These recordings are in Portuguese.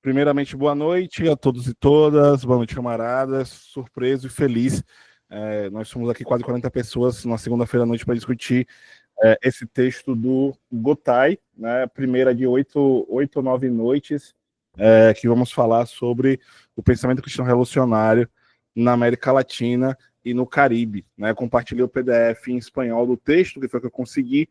Primeiramente, boa noite a todos e todas, boa noite, camaradas, surpreso e feliz. Nós somos aqui quase 40 pessoas na segunda-feira à noite para discutir esse texto do Gotay, né, primeira de oito ou 9 noites, que vamos falar sobre o pensamento cristão revolucionário na América Latina e no Caribe. Né? Compartilhei o PDF em espanhol do texto, que foi o que eu consegui,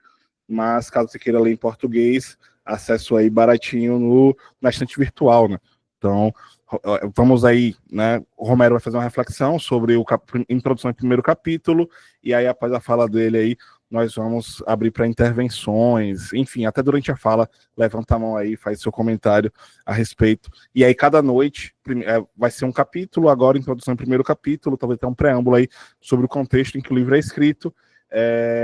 mas caso você queira ler em português, acesso aí baratinho na estante virtual, né? Então, vamos aí, né? O Romero vai fazer uma reflexão sobre introdução ao primeiro capítulo, e aí, após a fala dele aí, nós vamos abrir para intervenções, enfim, até durante a fala, levanta a mão aí, faz seu comentário a respeito. E aí, cada noite, vai ser um capítulo, agora introdução ao primeiro capítulo, talvez até um preâmbulo aí sobre o contexto em que o livro é escrito,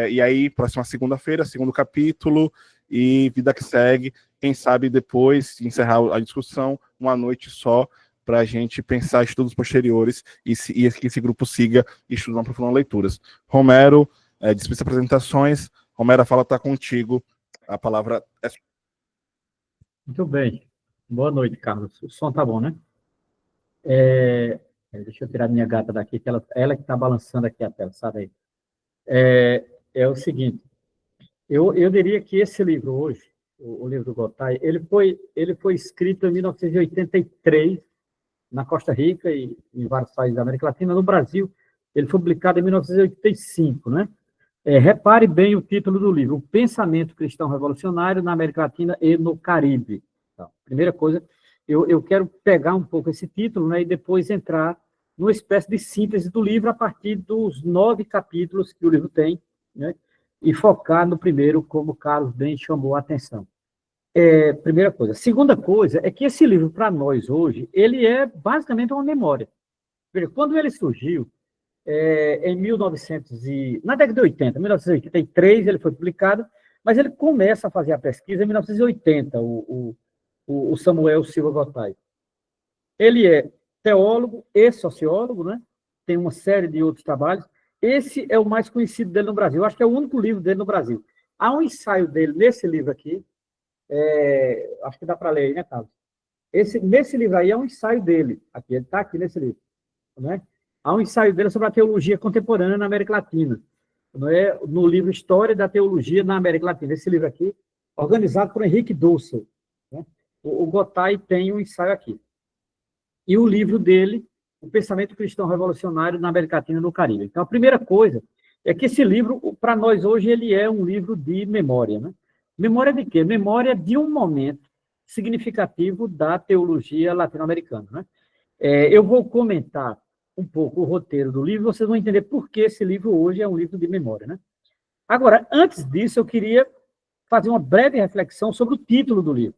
e aí, próxima segunda-feira, segundo capítulo, e vida que segue. Quem sabe depois de encerrar a discussão, uma noite só, para a gente pensar estudos posteriores e que esse grupo siga estudando aprofundando leituras. Romero, dispensa apresentações. Romero, a fala está contigo. A palavra é sua. Muito bem. Boa noite, Carlos. O som tá bom, né? Deixa eu tirar minha gata daqui, que ela que está balançando aqui a tela, sabe aí? É o seguinte, eu diria que esse livro hoje, o livro do Gotay, ele foi escrito em 1983, na Costa Rica e em vários países da América Latina. No Brasil, ele foi publicado em 1985, né? Repare bem o título do livro, O Pensamento Cristão Revolucionário na América Latina e no Caribe. Então, primeira coisa, eu quero pegar um pouco esse título, né, e depois entrar numa espécie de síntese do livro a partir dos 9 capítulos que o livro tem, né, e focar no primeiro, como o Carlos bem chamou a atenção. Primeira coisa. Segunda coisa é que esse livro, para nós hoje, ele é basicamente uma memória. Veja, quando ele surgiu, em 1900 na década de 80, 1983 ele foi publicado, mas ele começa a fazer a pesquisa em 1980, o Samuel Silva Gotay. Ele é teólogo e sociólogo, né? Tem uma série de outros trabalhos. Esse é o mais conhecido dele no Brasil. Eu acho que é o único livro dele no Brasil. Há um ensaio dele nesse livro aqui, acho que dá para ler aí, né, Carlos? Nesse livro aí é um ensaio dele, aqui, ele está aqui nesse livro, né? Há um ensaio dele sobre a teologia contemporânea na América Latina, no livro História da Teologia na América Latina, esse livro aqui, organizado por Henrique Dussel, né? O Gotay tem um ensaio aqui. E o livro dele, O Pensamento Cristão Revolucionário na América Latina e no Caribe. Então, a primeira coisa é que esse livro, para nós hoje, ele é um livro de memória, né? Memória de quê? Memória de um momento significativo da teologia latino-americana, né? Eu vou comentar um pouco o roteiro do livro, vocês vão entender por que esse livro hoje é um livro de memória, né? Agora, antes disso, eu queria fazer uma breve reflexão sobre o título do livro,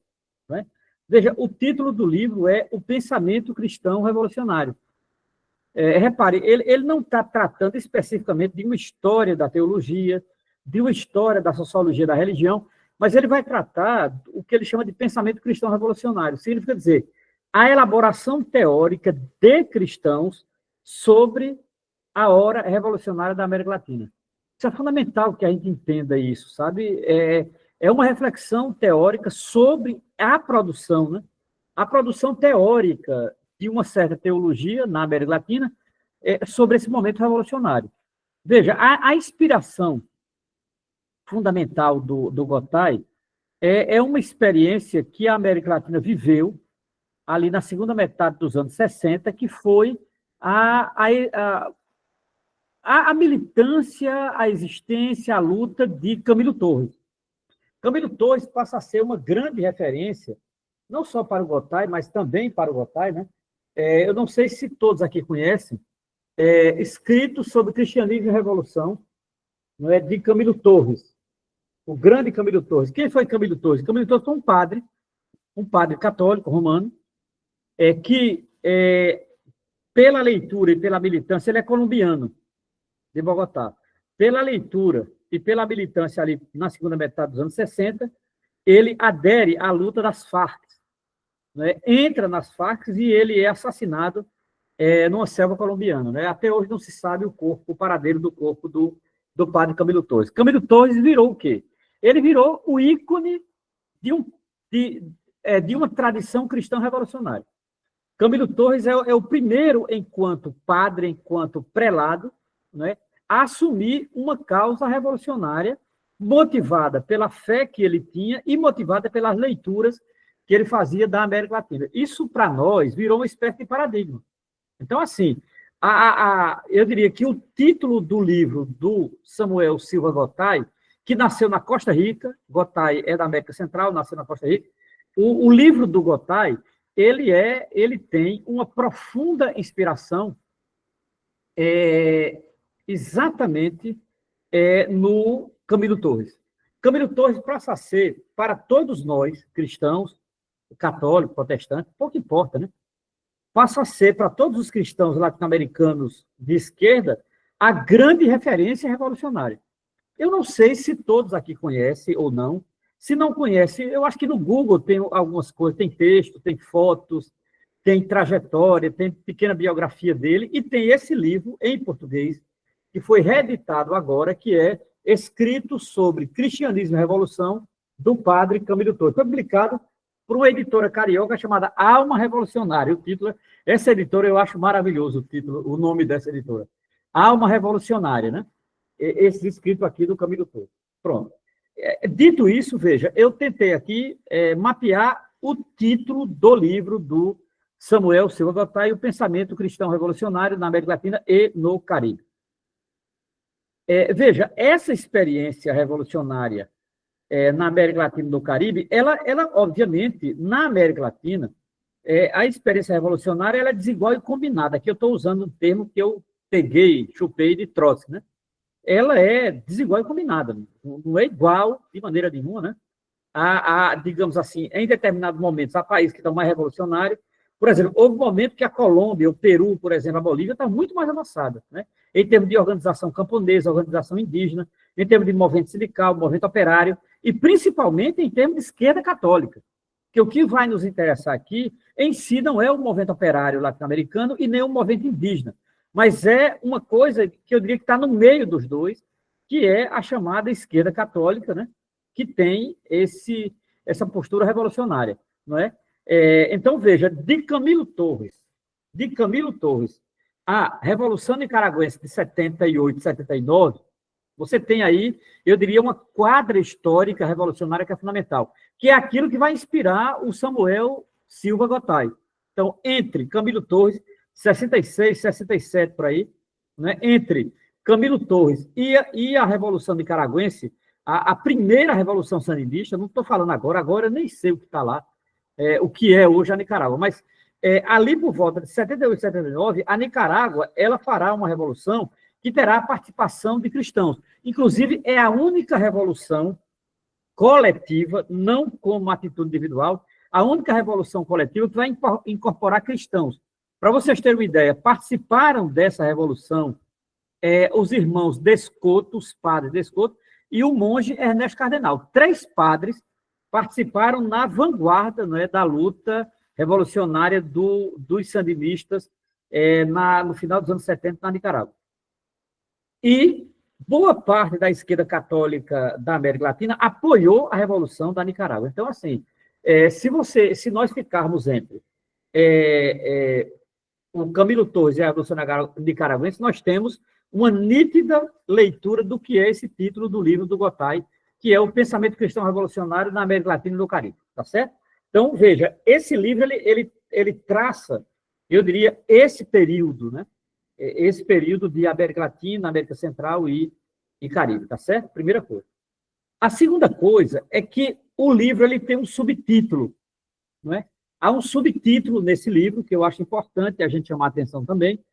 né? Veja, o título do livro é O Pensamento Cristão Revolucionário. Repare, ele não está tratando especificamente de uma história da teologia, de uma história da sociologia da religião, mas ele vai tratar o que ele chama de pensamento cristão revolucionário. Significa dizer, a elaboração teórica de cristãos sobre a hora revolucionária da América Latina. Isso é fundamental que a gente entenda isso, sabe? É uma reflexão teórica sobre a produção, né? A produção teórica de uma certa teologia na América Latina sobre esse momento revolucionário. Veja, a inspiração fundamental do Gotay é uma experiência que a América Latina viveu ali na segunda metade dos anos 60, que foi a militância, a existência, a luta de Camilo Torres. Camilo Torres passa a ser uma grande referência, não só para o Gotay, mas também para o Gotay, né? Eu não sei se todos aqui conhecem, escrito sobre cristianismo e revolução, não é, de Camilo Torres, o grande Camilo Torres. Quem foi Camilo Torres? Camilo Torres foi um padre católico romano, que, pela leitura e pela militância, ele é colombiano, de Bogotá. Pela leitura e pela militância ali na segunda metade dos anos 60, ele adere à luta das Farc, né? Entra nas Farc e ele é assassinado numa selva colombiana, né? Até hoje não se sabe o paradeiro do corpo do padre Camilo Torres. Camilo Torres virou o quê? Ele virou o ícone de uma tradição cristã revolucionária. Camilo Torres é o primeiro, enquanto padre, enquanto prelado, né, a assumir uma causa revolucionária motivada pela fé que ele tinha e motivada pelas leituras que ele fazia da América Latina. Isso, para nós, virou uma espécie de paradigma. Então, assim, eu diria que o título do livro do Samuel Silva Gotay, que nasceu na Costa Rica, Gotay é da América Central, nasceu na Costa Rica, o livro do Gotay, ele tem uma profunda inspiração exatamente no Camilo Torres. Camilo Torres passa a ser, para todos nós, cristãos, católicos, protestantes, pouco importa, né? Passa a ser, para todos os cristãos latino-americanos de esquerda, a grande referência revolucionária. Eu não sei se todos aqui conhecem ou não. Se não conhece, eu acho que no Google tem algumas coisas, tem texto, tem fotos, tem trajetória, tem pequena biografia dele, e tem esse livro em português, que foi reeditado agora, que é Escrito sobre Cristianismo e Revolução, do padre Camilo Torres. Foi publicado por uma editora carioca chamada Alma Revolucionária. O título, essa editora, eu acho maravilhoso o título, o nome dessa editora. Alma Revolucionária, né? Esse escrito aqui do Camilo Torres. Pronto. Dito isso, veja, eu tentei aqui mapear o título do livro do Samuel Silva Gotay, O Pensamento Cristão Revolucionário na América Latina e no Caribe. Veja, essa experiência revolucionária na América Latina e no Caribe, ela obviamente, na América Latina, a experiência revolucionária ela é desigual e combinada. Aqui eu estou usando um termo que eu chupei de Trotsky, né? Ela é desigual e combinada, não é igual de maneira nenhuma, né? Digamos assim, em determinados momentos, há países que estão mais revolucionários. Por exemplo, houve um momento que a Colômbia, o Peru, por exemplo, a Bolívia, está muito mais avançada, né? Em termos de organização camponesa, organização indígena, em termos de movimento sindical, movimento operário, e principalmente em termos de esquerda católica. Que o que vai nos interessar aqui, em si, não é o movimento operário latino-americano e nem o movimento indígena, mas é uma coisa que eu diria que está no meio dos dois, que é a chamada esquerda católica, né? Que tem essa postura revolucionária, não é? Então, veja, de Camilo Torres, a Revolução Nicaragüense de 78, 79, você tem aí, eu diria, uma quadra histórica revolucionária que é fundamental, que é aquilo que vai inspirar o Samuel Silva Gotay. Então, entre Camilo Torres, 66, 67, por aí, né? Entre Camilo Torres e a Revolução Nicaragüense, a primeira Revolução Sandinista, não estou falando agora eu nem sei o que está lá, o que é hoje a Nicarágua, mas ali por volta de 78, 79, a Nicarágua ela fará uma revolução que terá a participação de cristãos. Inclusive, é a única revolução coletiva, não como atitude individual, a única revolução coletiva que vai incorporar cristãos. Para vocês terem uma ideia, participaram dessa revolução os irmãos Descoto, os padres Descoto, e o monge Ernesto Cardenal. 3 padres participaram na vanguarda, né, da luta revolucionária dos sandinistas no final dos anos 70 na Nicarágua. E boa parte da esquerda católica da América Latina apoiou a Revolução da Nicarágua. Então, assim, se nós ficarmos entre o Camilo Torres e a Revolução Nicaragüense, nós temos uma nítida leitura do que é esse título do livro do Gotay, que é o Pensamento Cristão Revolucionário na América Latina e no Caribe, tá certo? Então, veja, esse livro, ele traça, eu diria, esse período, né? Esse período de América Latina, América Central e Caribe, tá certo? Primeira coisa. A segunda coisa é que o livro ele tem um subtítulo, não é? Há um subtítulo nesse livro que eu acho importante a gente chamar a atenção também,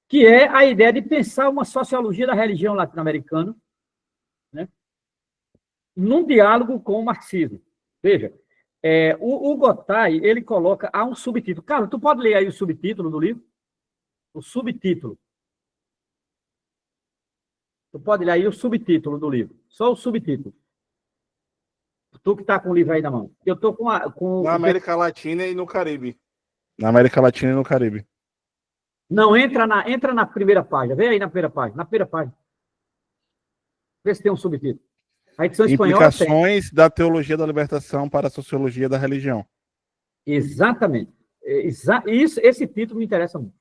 que é a ideia de pensar uma sociologia da religião latino-americana, né? Num diálogo com o marxismo. Veja, o Gotay, ele coloca, há um subtítulo. Carlos, tu pode ler aí o subtítulo do livro? O subtítulo. Tu pode ler aí o subtítulo do livro. Só o subtítulo. Tu que está com o livro aí na mão. Eu estou com na América Latina e no Caribe. Na América Latina e no Caribe. Não, entra na primeira página. Vem aí na primeira página. Na primeira página. Vê se tem um subtítulo. A edição espanhola Implicações da teologia da libertação para a sociologia da religião. Exatamente. Esse título me interessa muito.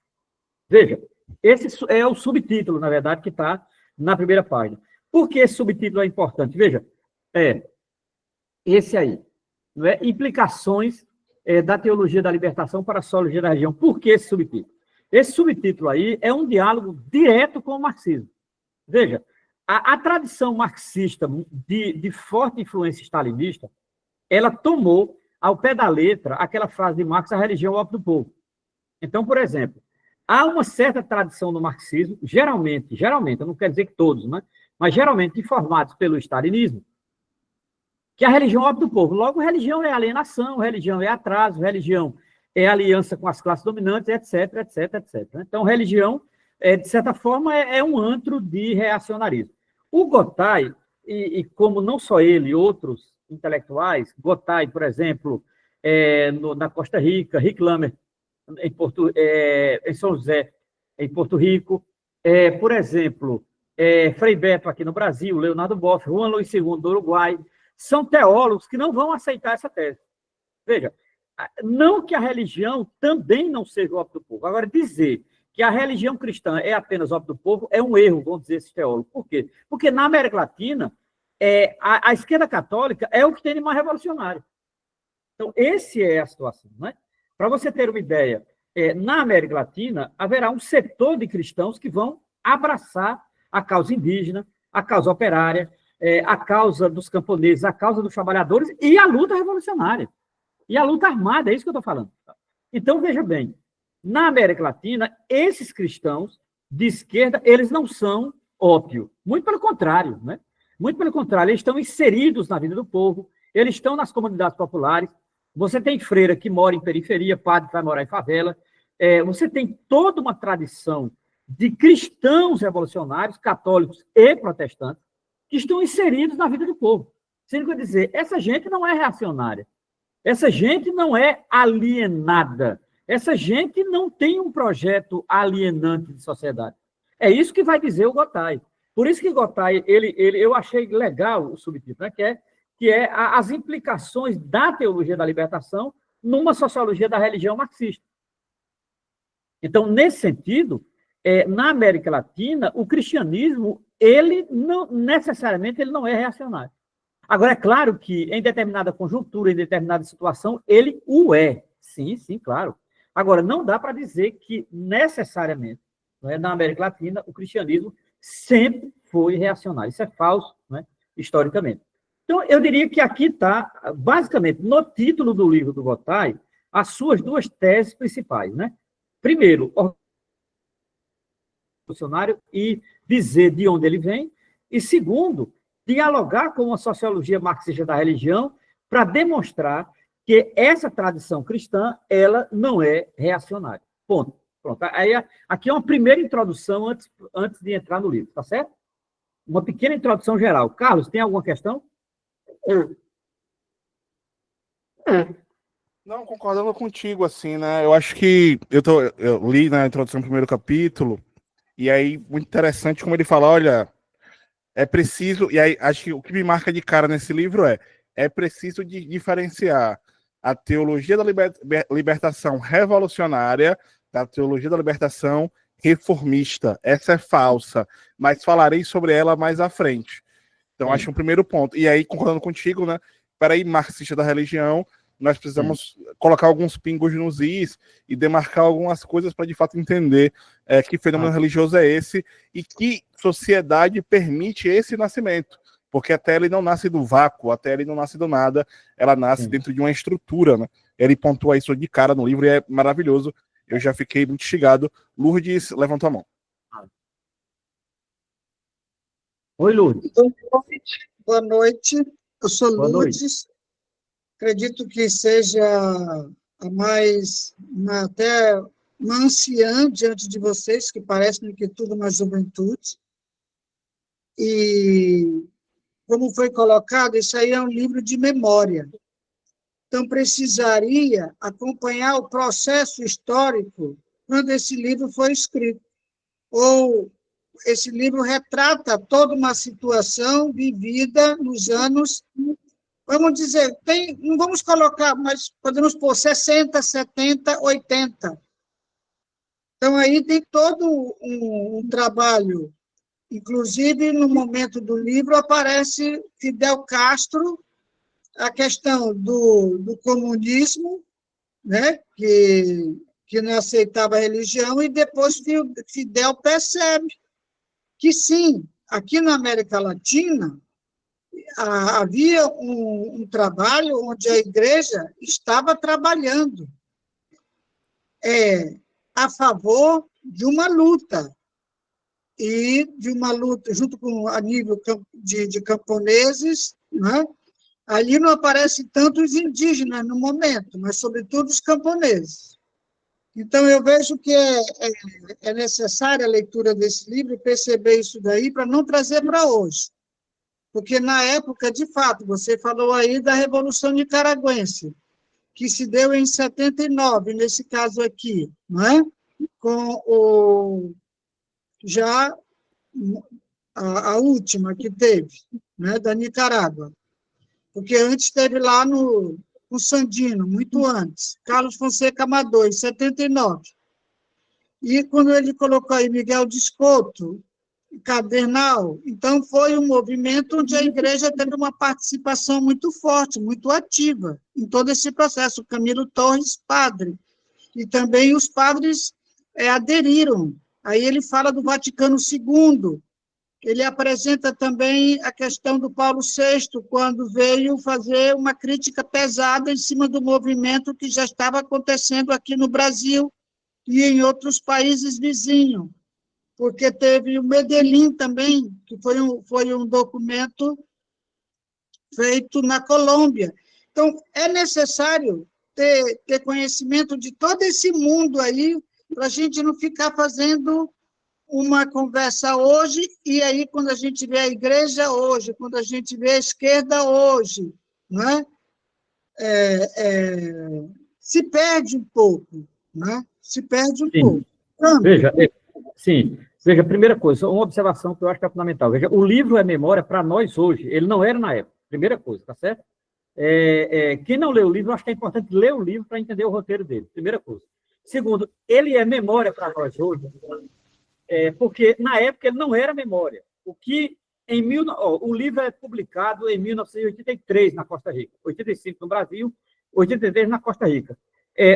Veja, esse é o subtítulo, na verdade, que está na primeira página. Por que esse subtítulo é importante? Veja, esse aí, não é? Implicações da teologia da libertação para a sociologia da religião. Por que esse subtítulo? Esse subtítulo aí é um diálogo direto com o marxismo. Veja, a tradição marxista de forte influência stalinista, ela tomou ao pé da letra aquela frase de Marx, a religião é o ópio do povo. Então, por exemplo, há uma certa tradição no marxismo, geralmente, eu não quero dizer que todos, né? Mas geralmente informados pelo stalinismo, que a religião é o ópio do povo. Logo, religião é alienação, religião é atraso, religião é aliança com as classes dominantes, etc, etc, etc. Então, religião, de certa forma, é um antro de reacionarismo. O Gotay, e como não só ele, outros intelectuais, Gotay, por exemplo, na Costa Rica, Rick Lamer, em São José, em Porto Rico, por exemplo, Frei Beto aqui no Brasil, Leonardo Boff, Juan Luís II do Uruguai, são teólogos que não vão aceitar essa tese. Veja, não que a religião também não seja o ópio do povo. Agora, dizer que a religião cristã é apenas ópio do povo é um erro, vão dizer esses teólogos. Por quê? Porque na América Latina, a esquerda católica é o que tem de mais revolucionário. Então, essa é a situação, né? Para você ter uma ideia, na América Latina, haverá um setor de cristãos que vão abraçar a causa indígena, a causa operária, a causa dos camponeses, a causa dos trabalhadores e a luta revolucionária. E a luta armada, é isso que eu estou falando. Então, veja bem, na América Latina, esses cristãos de esquerda, eles não são ópio. Muito pelo contrário, né? Muito pelo contrário, eles estão inseridos na vida do povo, eles estão nas comunidades populares. Você tem freira que mora em periferia, padre que vai morar em favela. Você tem toda uma tradição de cristãos revolucionários, católicos e protestantes, que estão inseridos na vida do povo. Sendo que eu dizer, essa gente não é reacionária. Essa gente não é alienada. Essa gente não tem um projeto alienante de sociedade. É isso que vai dizer o Gotay. Por isso que Gotay, eu achei legal o subtítulo, né, que é as implicações da teologia da libertação numa sociologia da religião marxista. Então, nesse sentido, na América Latina, o cristianismo, ele não necessariamente ele não é reacionário. Agora, é claro que em determinada conjuntura, em determinada situação, ele o é. Sim, sim, claro. Agora, não dá para dizer que necessariamente, na América Latina, o cristianismo sempre foi reacionário. Isso é falso, né, historicamente. Então, eu diria que aqui está, basicamente, no título do livro do Gotay, as suas duas teses principais, né? Primeiro, revolucionário e dizer de onde ele vem, e segundo, dialogar com a sociologia marxista da religião para demonstrar que essa tradição cristã, ela não é reacionária. Ponto. Pronto. Aí, aqui é uma primeira introdução antes de entrar no livro, tá certo? Uma pequena introdução geral. Carlos, tem alguma questão? Não, concordando contigo, assim, né? Eu acho que eu li na introdução do primeiro capítulo, e aí, muito interessante como ele fala, olha, é preciso, e aí acho que o que me marca de cara nesse livro é preciso diferenciar a teologia da libertação revolucionária da teologia da libertação reformista. Essa é falsa, mas falarei sobre ela mais à frente. Então, acho um primeiro ponto. E aí, concordando contigo, né? Para ir marxista da religião, nós precisamos colocar alguns pingos nos is e demarcar algumas coisas para, de fato, entender que fenômeno religioso é esse e que sociedade permite esse nascimento. Porque até ele não nasce do vácuo, até ele não nasce do nada, ela nasce dentro de uma estrutura, né? Ele pontua isso de cara no livro e é maravilhoso. Eu já fiquei muito instigado. Lourdes, levantou a mão. Oi, Lourdes. Boa noite. Eu sou Lourdes. Acredito que seja até uma anciã diante de vocês, que parece que tudo uma juventude. E, como foi colocado, isso aí é um livro de memória. Então, precisaria acompanhar o processo histórico quando esse livro foi escrito. Ou esse livro retrata toda uma situação vivida nos anos vamos dizer, não vamos colocar, mas podemos pôr 60, 70, 80. Então, aí tem todo um trabalho. Inclusive, no momento do livro, aparece Fidel Castro, a questão do comunismo, né, que não aceitava a religião, e depois Fidel percebe que, sim, aqui na América Latina, havia um trabalho onde a igreja estava trabalhando a favor de uma luta, e de uma luta, junto com a nível de camponeses, né? Ali não aparecem tanto os indígenas no momento, mas, sobretudo, os camponeses. Então, eu vejo que é necessária a leitura desse livro e perceber isso daí para não trazer para hoje. Porque, na época, de fato, você falou aí da Revolução Nicaragüense, que se deu em 79, nesse caso aqui, não é? Com já a última que teve, né, da Nicarágua. Porque antes teve lá no Sandino, muito antes, Carlos Fonseca Amador, em 79. E quando ele colocou aí Miguel Descoto, Cardenal, então foi um movimento onde a igreja teve uma participação muito forte, muito ativa em todo esse processo. Camilo Torres, padre, e também os padres aderiram. Aí ele fala do Vaticano II, ele apresenta também a questão do Paulo VI, quando veio fazer uma crítica pesada em cima do movimento que já estava acontecendo aqui no Brasil e em outros países vizinhos, porque teve o Medellín também, que foi um documento feito na Colômbia. Então, é necessário ter conhecimento de todo esse mundo aí, para a gente não ficar fazendo uma conversa hoje, e aí, quando a gente vê a igreja hoje, quando a gente vê a esquerda hoje, não é? Se perde um pouco, né? Se perde um pouco. Veja, primeira coisa, uma observação que eu acho que é fundamental. Veja, o livro é memória para nós hoje, ele não era na época, primeira coisa, tá certo? Quem não lê o livro, eu acho que é importante ler o livro para entender o roteiro dele, primeira coisa. Segundo, ele é memória para nós hoje, porque na época ele não era memória. O livro é publicado em 1983 na Costa Rica, 85 no Brasil, 83 na Costa Rica.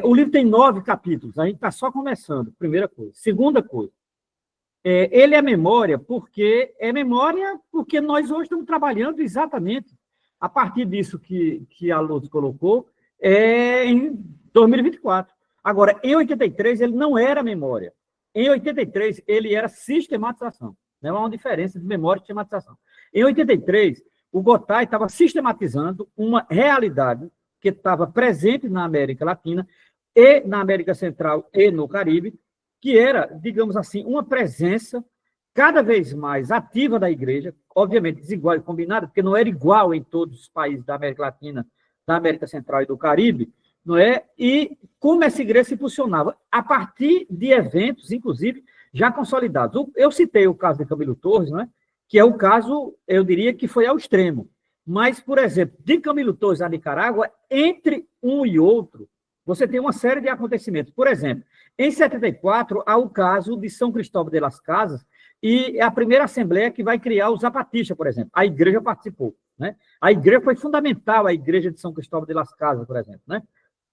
O livro tem 9 capítulos, a gente está só começando, primeira coisa. Segunda coisa, ele é memória porque nós hoje estamos trabalhando exatamente a partir disso que a Luz colocou em 2024. Agora, em 83, ele não era memória. Em 83, ele era sistematização. Não há uma diferença de memória e sistematização. Em 83, o Gotay estava sistematizando uma realidade que estava presente na América Latina e na América Central e no Caribe, que era, digamos assim, uma presença cada vez mais ativa da igreja, obviamente desigual e combinada, porque não era igual em todos os países da América Latina, da América Central e do Caribe, não é? E como essa igreja se funcionava a partir de eventos, inclusive, já consolidados. Eu citei o caso de Camilo Torres, não é? Que é o caso, eu diria que foi ao extremo. Mas, por exemplo, de Camilo Torres à Nicarágua, entre um e outro, você tem uma série de acontecimentos. Por exemplo, em 74, há o caso de São Cristóvão de las Casas, e é a primeira assembleia que vai criar o Zapatista, por exemplo. A igreja participou, né? A igreja foi fundamental, a igreja de São Cristóvão de las Casas, por exemplo, né?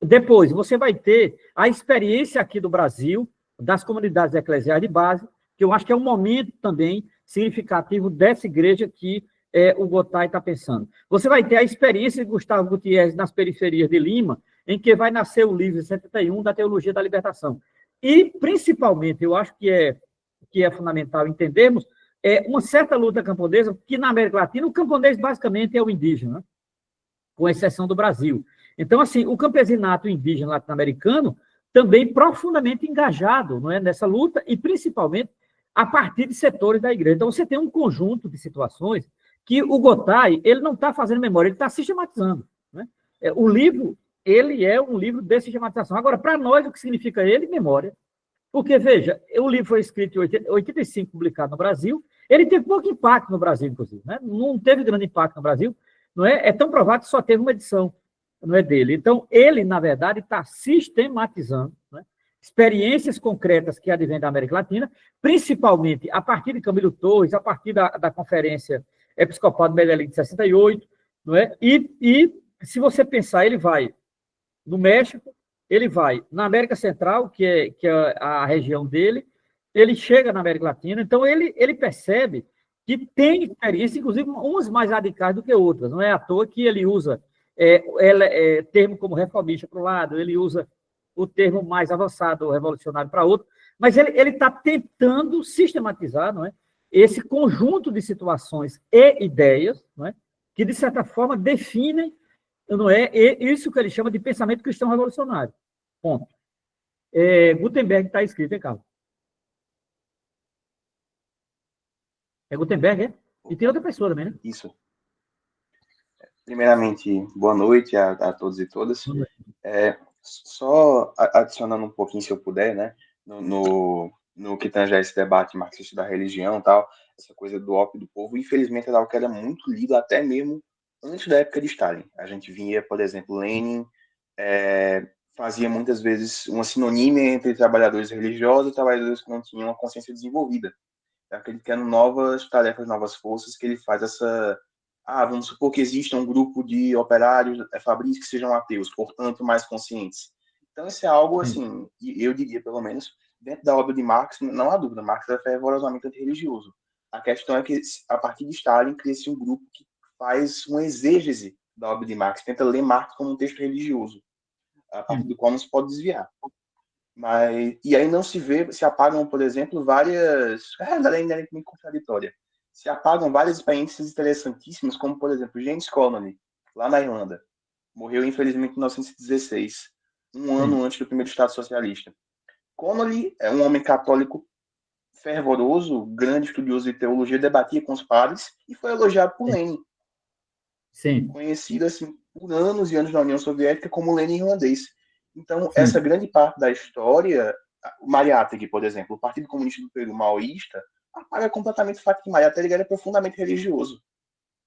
Depois, você vai ter a experiência aqui do Brasil, das comunidades eclesiais de base, que eu acho que é um momento também significativo dessa igreja que o Gotay está pensando. Você vai ter a experiência de Gustavo Gutierrez nas periferias de Lima, em que vai nascer o livro 71 da Teologia da Libertação. E, principalmente, eu acho que é fundamental entendermos uma certa luta camponesa, que na América Latina o camponês basicamente é o indígena, né? Com exceção do Brasil. Então, assim, o campesinato indígena latino-americano também profundamente engajado, não é, nessa luta, e principalmente a partir de setores da igreja. Então, você tem um conjunto de situações que o Gotay, ele não está fazendo memória, ele está sistematizando, né? O livro, ele é um livro de sistematização. Agora, para nós, o que significa ele? Memória. Porque, veja, o livro foi escrito em 85, publicado no Brasil, ele teve pouco impacto no Brasil, inclusive, né? Não teve grande impacto no Brasil, não é? É tão provado que só teve uma edição, não é dele. Então, ele, na verdade, está sistematizando, né, experiências concretas que advêm da América Latina, principalmente a partir de Camilo Torres, a partir da Conferência Episcopal de Medellín de 68, não é? E se você pensar, ele vai no México, ele vai na América Central, que é a região dele, ele chega na América Latina, então ele percebe que tem experiências, inclusive umas mais radicais do que outras. Não é à toa que ele usa termo como reformista para um lado, ele usa o termo mais avançado, revolucionário, para outro, mas ele está tentando sistematizar, não é, esse conjunto de situações e ideias, não é, que, de certa forma, definem, não é, isso que ele chama de pensamento cristão revolucionário. Ponto. Gutenberg está escrito, hein, Carlos? É Gutenberg, é? E tem outra pessoa também, né? Isso. Primeiramente, boa noite a todos e todas. Só adicionando um pouquinho, se eu puder, né, no que tange a esse debate marxista da religião e tal, essa coisa do ópio do povo, infelizmente é algo que era muito lido até mesmo antes da época de Stalin. A gente via, por exemplo, Lenin fazia muitas vezes uma sinonímia entre trabalhadores religiosos e trabalhadores que não tinham uma consciência desenvolvida, acreditando novas tarefas, novas forças, que ele faz essa... vamos supor que exista um grupo de operários fabris que sejam ateus, portanto, mais conscientes. Então, isso é algo, assim, eu diria, pelo menos, dentro da obra de Marx, não há dúvida, Marx é fervorosamente antirreligioso. A questão é que, a partir de Stalin, cria-se um grupo que faz uma exégese da obra de Marx, tenta ler Marx como um texto religioso, a partir do qual não se pode desviar. E aí não se apagam, por exemplo, várias... A realidade ainda é muito contraditória. Se apagam várias experiências interessantíssimas, como, por exemplo, James Connolly, lá na Irlanda. Morreu, infelizmente, em 1916, um ano antes do primeiro Estado Socialista. Connolly é um homem católico fervoroso, grande estudioso de teologia, debatia com os padres e foi elogiado por Lenin. Sim. Conhecido, assim, por anos e anos na União Soviética como Lenin irlandês. Então, essa grande parte da história, o Mariátegui, por exemplo, o Partido Comunista do Peru maoísta, apaga completamente o fato que Mariátegui era profundamente religioso.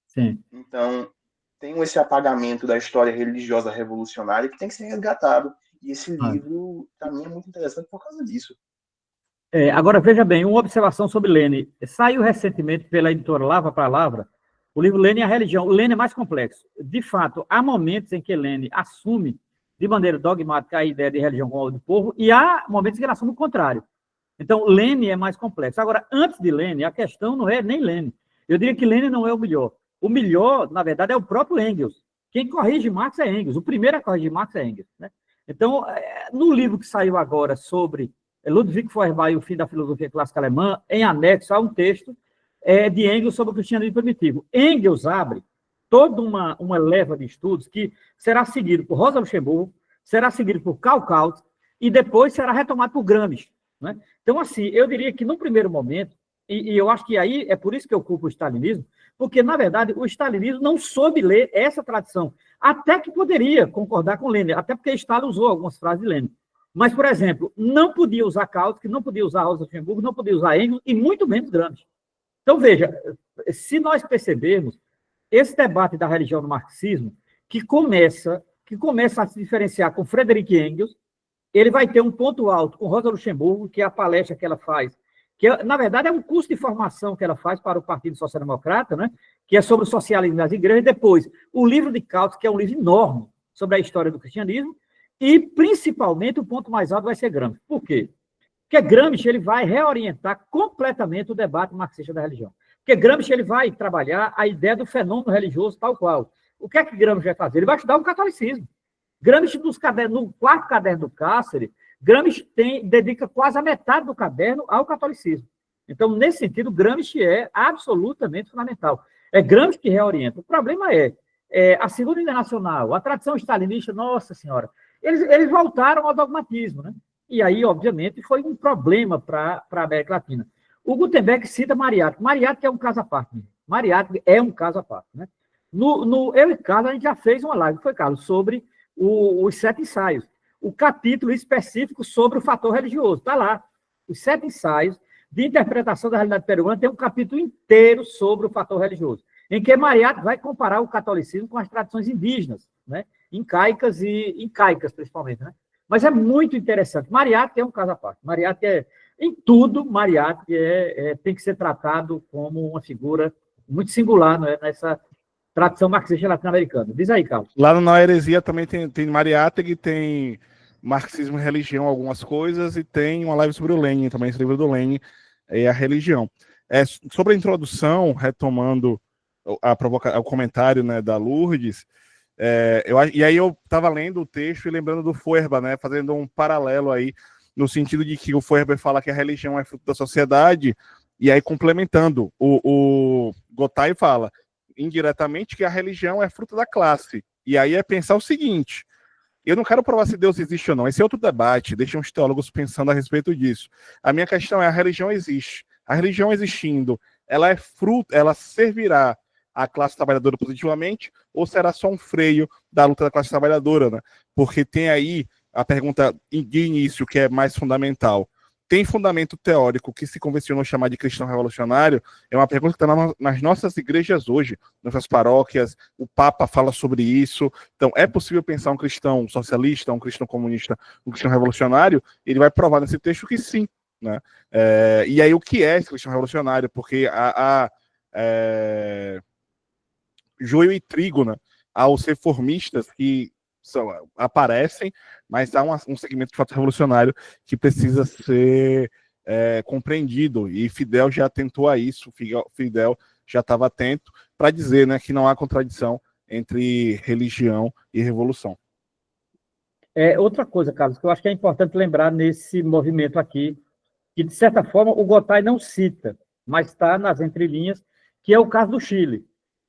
Sim. Então, tem esse apagamento da história religiosa revolucionária que tem que ser resgatado. E esse livro, para mim, é muito interessante por causa disso. Agora, veja bem, uma observação sobre Lenin. Saiu recentemente pela editora Lavra para Lavra o livro Lenin e a Religião. O Lenin é mais complexo. De fato, há momentos em que Lenin assume de maneira dogmática a ideia de religião como do povo, e há momentos em que ele assume o contrário. Então, Lenin é mais complexo. Agora, antes de Lenin, a questão não é nem Lenin. Eu diria que Lenin não é o melhor. O melhor, na verdade, é o próprio Engels. Quem corrige Marx é Engels. O primeiro a corrigir Marx é Engels, né? Então, no livro que saiu agora sobre Ludwig Feuerbach e o fim da filosofia clássica alemã, em anexo há um texto de Engels sobre o cristianismo primitivo. Engels abre toda uma leva de estudos que será seguido por Rosa Luxemburgo, será seguido por Karl Kautz e depois será retomado por Gramsci, né? Então, assim, eu diria que no primeiro momento, e eu acho que aí é por isso que eu culpo o stalinismo, porque, na verdade, o stalinismo não soube ler essa tradição, até que poderia concordar com Lenin, até porque Stalin usou algumas frases de Lenin. Mas, por exemplo, não podia usar Kautsky, não podia usar Rosa Luxemburgo, não podia usar Engels, e muito menos Gramsci. Então, veja, se nós percebermos esse debate da religião no marxismo, que começa a se diferenciar com Friedrich Engels, ele vai ter um ponto alto com Rosa Luxemburgo, que é a palestra que ela faz, que, na verdade, é um curso de formação que ela faz para o Partido Social Democrata, né, que é sobre o socialismo das igrejas. Depois, o livro de Kautsky, que é um livro enorme sobre a história do cristianismo, e, principalmente, o ponto mais alto vai ser Gramsci. Por quê? Porque Gramsci ele vai reorientar completamente o debate marxista da religião. Porque Gramsci ele vai trabalhar a ideia do fenômeno religioso tal qual. O que é que Gramsci vai fazer? Ele vai estudar o catolicismo. Gramsci, no quarto caderno do Cáceres, Gramsci dedica quase a metade do caderno ao catolicismo. Então, nesse sentido, Gramsci é absolutamente fundamental. É Gramsci que reorienta. O problema é a Segunda Internacional, a tradição stalinista, nossa senhora, eles voltaram ao dogmatismo, né? E aí, obviamente, foi um problema para a América Latina. O Gutenberg cita Mariátegui. Mariátegui é um caso à parte. Mariátegui é um caso à parte, né? Eu e Carlos, a gente já fez uma live, foi, Carlos, sobre os 7 ensaios. O capítulo específico sobre o fator religioso. Está lá. Os 7 ensaios de interpretação da realidade peruana tem um capítulo inteiro sobre o fator religioso. em que Mariátegui vai comparar o catolicismo com as tradições indígenas, né? Incaicas e incaicas, principalmente, né? Mas é muito interessante. Mariátegui é um caso à parte. Mariátegui em tudo, Mariátegui tem que ser tratado como uma figura muito singular, não é? Nessa tradição marxista latino-americana. Diz aí, Carlos. Lá na Heresia também tem Mariátegui, tem marxismo e religião, algumas coisas, e tem uma live sobre o Lenin, também esse livro do Lenin, é a religião. Sobre a introdução, retomando o comentário, né, da Lourdes, e aí eu estava lendo o texto e lembrando do Feuerbach, né, fazendo um paralelo aí, no sentido de que o Feuerbach fala que a religião é fruto da sociedade, e aí complementando, o Gotay fala indiretamente que a religião é fruto da classe. E aí é pensar o seguinte: eu não quero provar se Deus existe ou não, esse é outro debate, deixem os teólogos pensando a respeito disso. A minha questão é: a religião existe. A religião existindo, ela é fruto, ela servirá à classe trabalhadora positivamente, ou será só um freio da luta da classe trabalhadora, né? Porque tem aí a pergunta de início, que é mais fundamental. Tem fundamento teórico que se convencionou chamar de cristão revolucionário? É uma pergunta que está nas nossas igrejas hoje, nossas paróquias, o Papa fala sobre isso. Então, é possível pensar um cristão socialista, um cristão comunista, um cristão revolucionário? Ele vai provar nesse texto que sim, né? E aí, o que é esse cristão revolucionário? Porque joio e trigo, né? Há os reformistas que aparecem, mas há um segmento de fato revolucionário que precisa ser compreendido, e Fidel já atentou a isso. Fidel já estava atento para dizer, né, que não há contradição entre religião e revolução. Outra coisa, Carlos, que eu acho que é importante lembrar nesse movimento aqui, que, de certa forma, o Gotay não cita, mas está nas entrelinhas, que é o caso do Chile.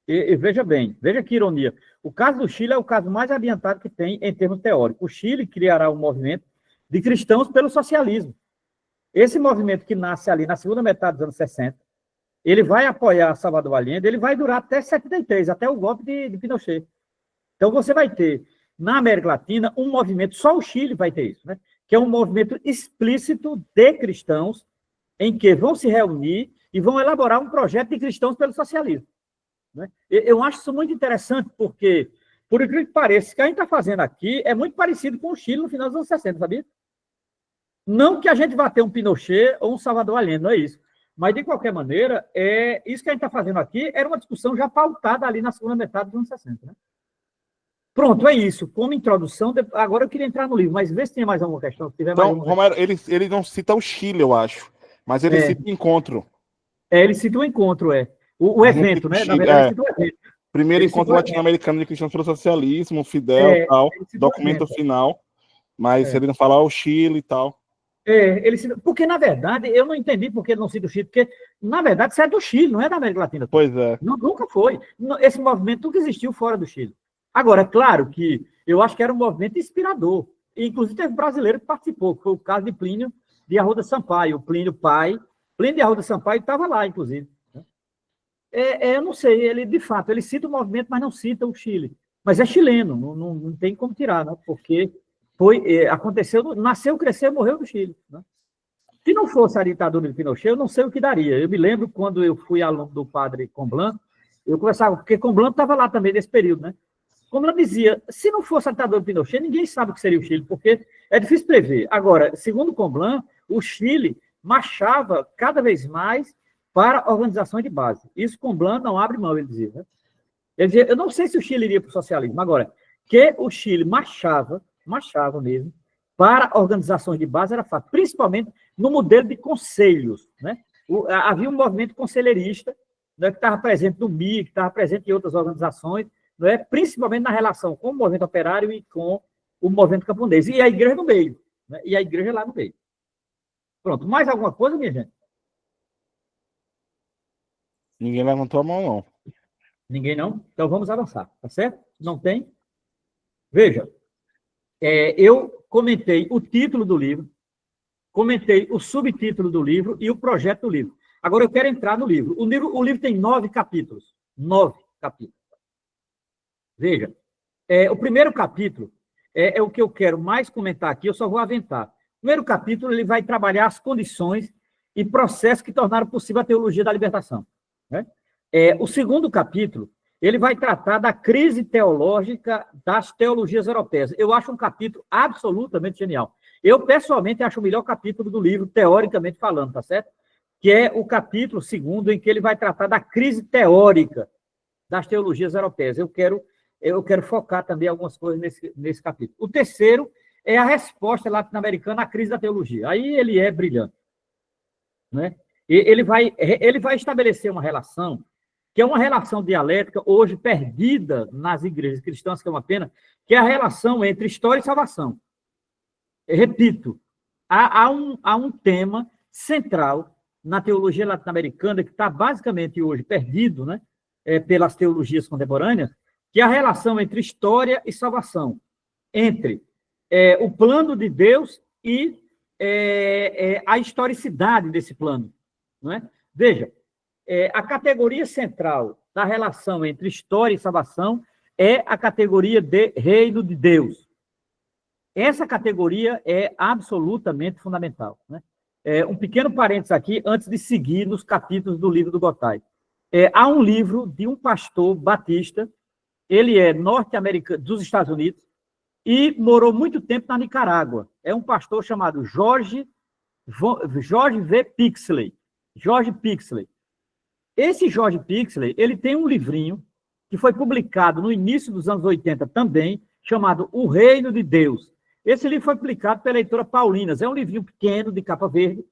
E veja bem, veja que ironia. O caso do Chile é o caso mais adiantado que tem em termos teóricos. O Chile criará um movimento de cristãos pelo socialismo. Esse movimento que nasce ali na segunda metade dos anos 60, ele vai apoiar Salvador Allende, ele vai durar até 73, até o golpe de Pinochet. Então você vai ter, na América Latina, um movimento, só o Chile vai ter isso, né? Que é um movimento explícito de cristãos, em que vão se reunir e vão elaborar um projeto de cristãos pelo socialismo. Eu acho isso muito interessante, porque, por incrível que pareça, o que a gente está fazendo aqui é muito parecido com o Chile no final dos anos 60, sabia? Não que a gente vá ter um Pinochet ou um Salvador Allende, não é isso. Mas, de qualquer maneira, isso que a gente está fazendo aqui era uma discussão já pautada ali na segunda metade dos anos 60. Né? Pronto, é isso. Como introdução, agora eu queria entrar no livro, mas vê se tem mais alguma questão. Se tiver então, mais Romero, ele não cita o Chile, eu acho, mas ele cita o encontro. Ele cita o encontro, O evento, né? Na verdade, ele cita o evento. Primeiro encontro latino-americano de cristãos pelo socialismo, Fidel e tal, documento final, mas ele não fala o Chile e tal. Ele cita, porque, na verdade, eu não entendi porque ele não cita o Chile, porque, na verdade, isso é do Chile, não é da América Latina. Pois é. Nunca foi. Esse movimento nunca existiu fora do Chile. Agora, é claro que eu acho que era um movimento inspirador. Inclusive, teve brasileiro que participou, que foi o caso de Plínio de Arruda Sampaio, o Plínio pai. Plínio de Arruda Sampaio estava lá, inclusive. Eu não sei, ele, de fato, ele cita o movimento, mas não cita o Chile. Mas é chileno, não tem como tirar, né? Porque aconteceu, nasceu, cresceu e morreu no Chile. Né? Se não fosse a ditadura de Pinochet, eu não sei o que daria. Eu me lembro quando eu fui aluno do padre Comblan, eu conversava, porque Comblan estava lá também nesse período, né? Comblan dizia, se não fosse a ditadura de Pinochet, ninguém sabe o que seria o Chile, porque é difícil prever. Agora, segundo Comblan, o Chile marchava cada vez mais para organizações de base. Isso Comblan não abre mão, ele dizia. Né? Ele dizia, eu não sei se o Chile iria para o socialismo, agora, que o Chile marchava mesmo, para organizações de base era fato, principalmente no modelo de conselhos. Né? Havia um movimento conselheirista, né, que estava presente no MI, que estava presente em outras organizações, né, principalmente na relação com o movimento operário e com o movimento camponês. E a igreja no meio. Né? E a igreja lá no meio. Pronto. Mais alguma coisa, minha gente? Ninguém levantou a mão, não. Ninguém não? Então vamos avançar, tá certo? Não tem? Veja, eu comentei o título do livro, comentei o subtítulo do livro e o projeto do livro. Agora eu quero entrar no livro. O livro tem 9 capítulos. 9 capítulos. Veja, o primeiro capítulo é o que eu quero mais comentar aqui, eu só vou aventar. O primeiro capítulo ele vai trabalhar as condições e processos que tornaram possível a teologia da libertação. Né? O segundo capítulo, ele vai tratar da crise teológica das teologias europeias. Eu acho um capítulo absolutamente genial. Eu, pessoalmente, acho o melhor capítulo do livro, teoricamente falando, tá certo? Que é o capítulo segundo, em que ele vai tratar da crise teórica das teologias europeias. Eu quero focar também algumas coisas nesse capítulo. O terceiro é a resposta latino-americana à crise da teologia. Aí ele é brilhante, né? E ele vai estabelecer uma relação, que é uma relação dialética, hoje perdida nas igrejas cristãs, que é uma pena, que é a relação entre história e salvação. Eu repito, há um tema central na teologia latino-americana que está basicamente hoje perdido, né, pelas teologias contemporâneas, que é a relação entre história e salvação, entre o plano de Deus e a historicidade desse plano. Não é? Veja, a categoria central da relação entre história e salvação é a categoria de reino de Deus. Essa categoria é absolutamente fundamental, né? Um pequeno parênteses aqui, antes de seguir nos capítulos do livro do Gotay. Há um livro de um pastor batista, ele é norte-americano, dos Estados Unidos, e morou muito tempo na Nicarágua. É um pastor chamado George V. Pixley. George Pixley. Esse George Pixley, ele tem um livrinho que foi publicado no início dos anos 80 também, chamado O Reino de Deus. Esse livro foi publicado pela editora Paulinas. É um livrinho pequeno, de capa verde,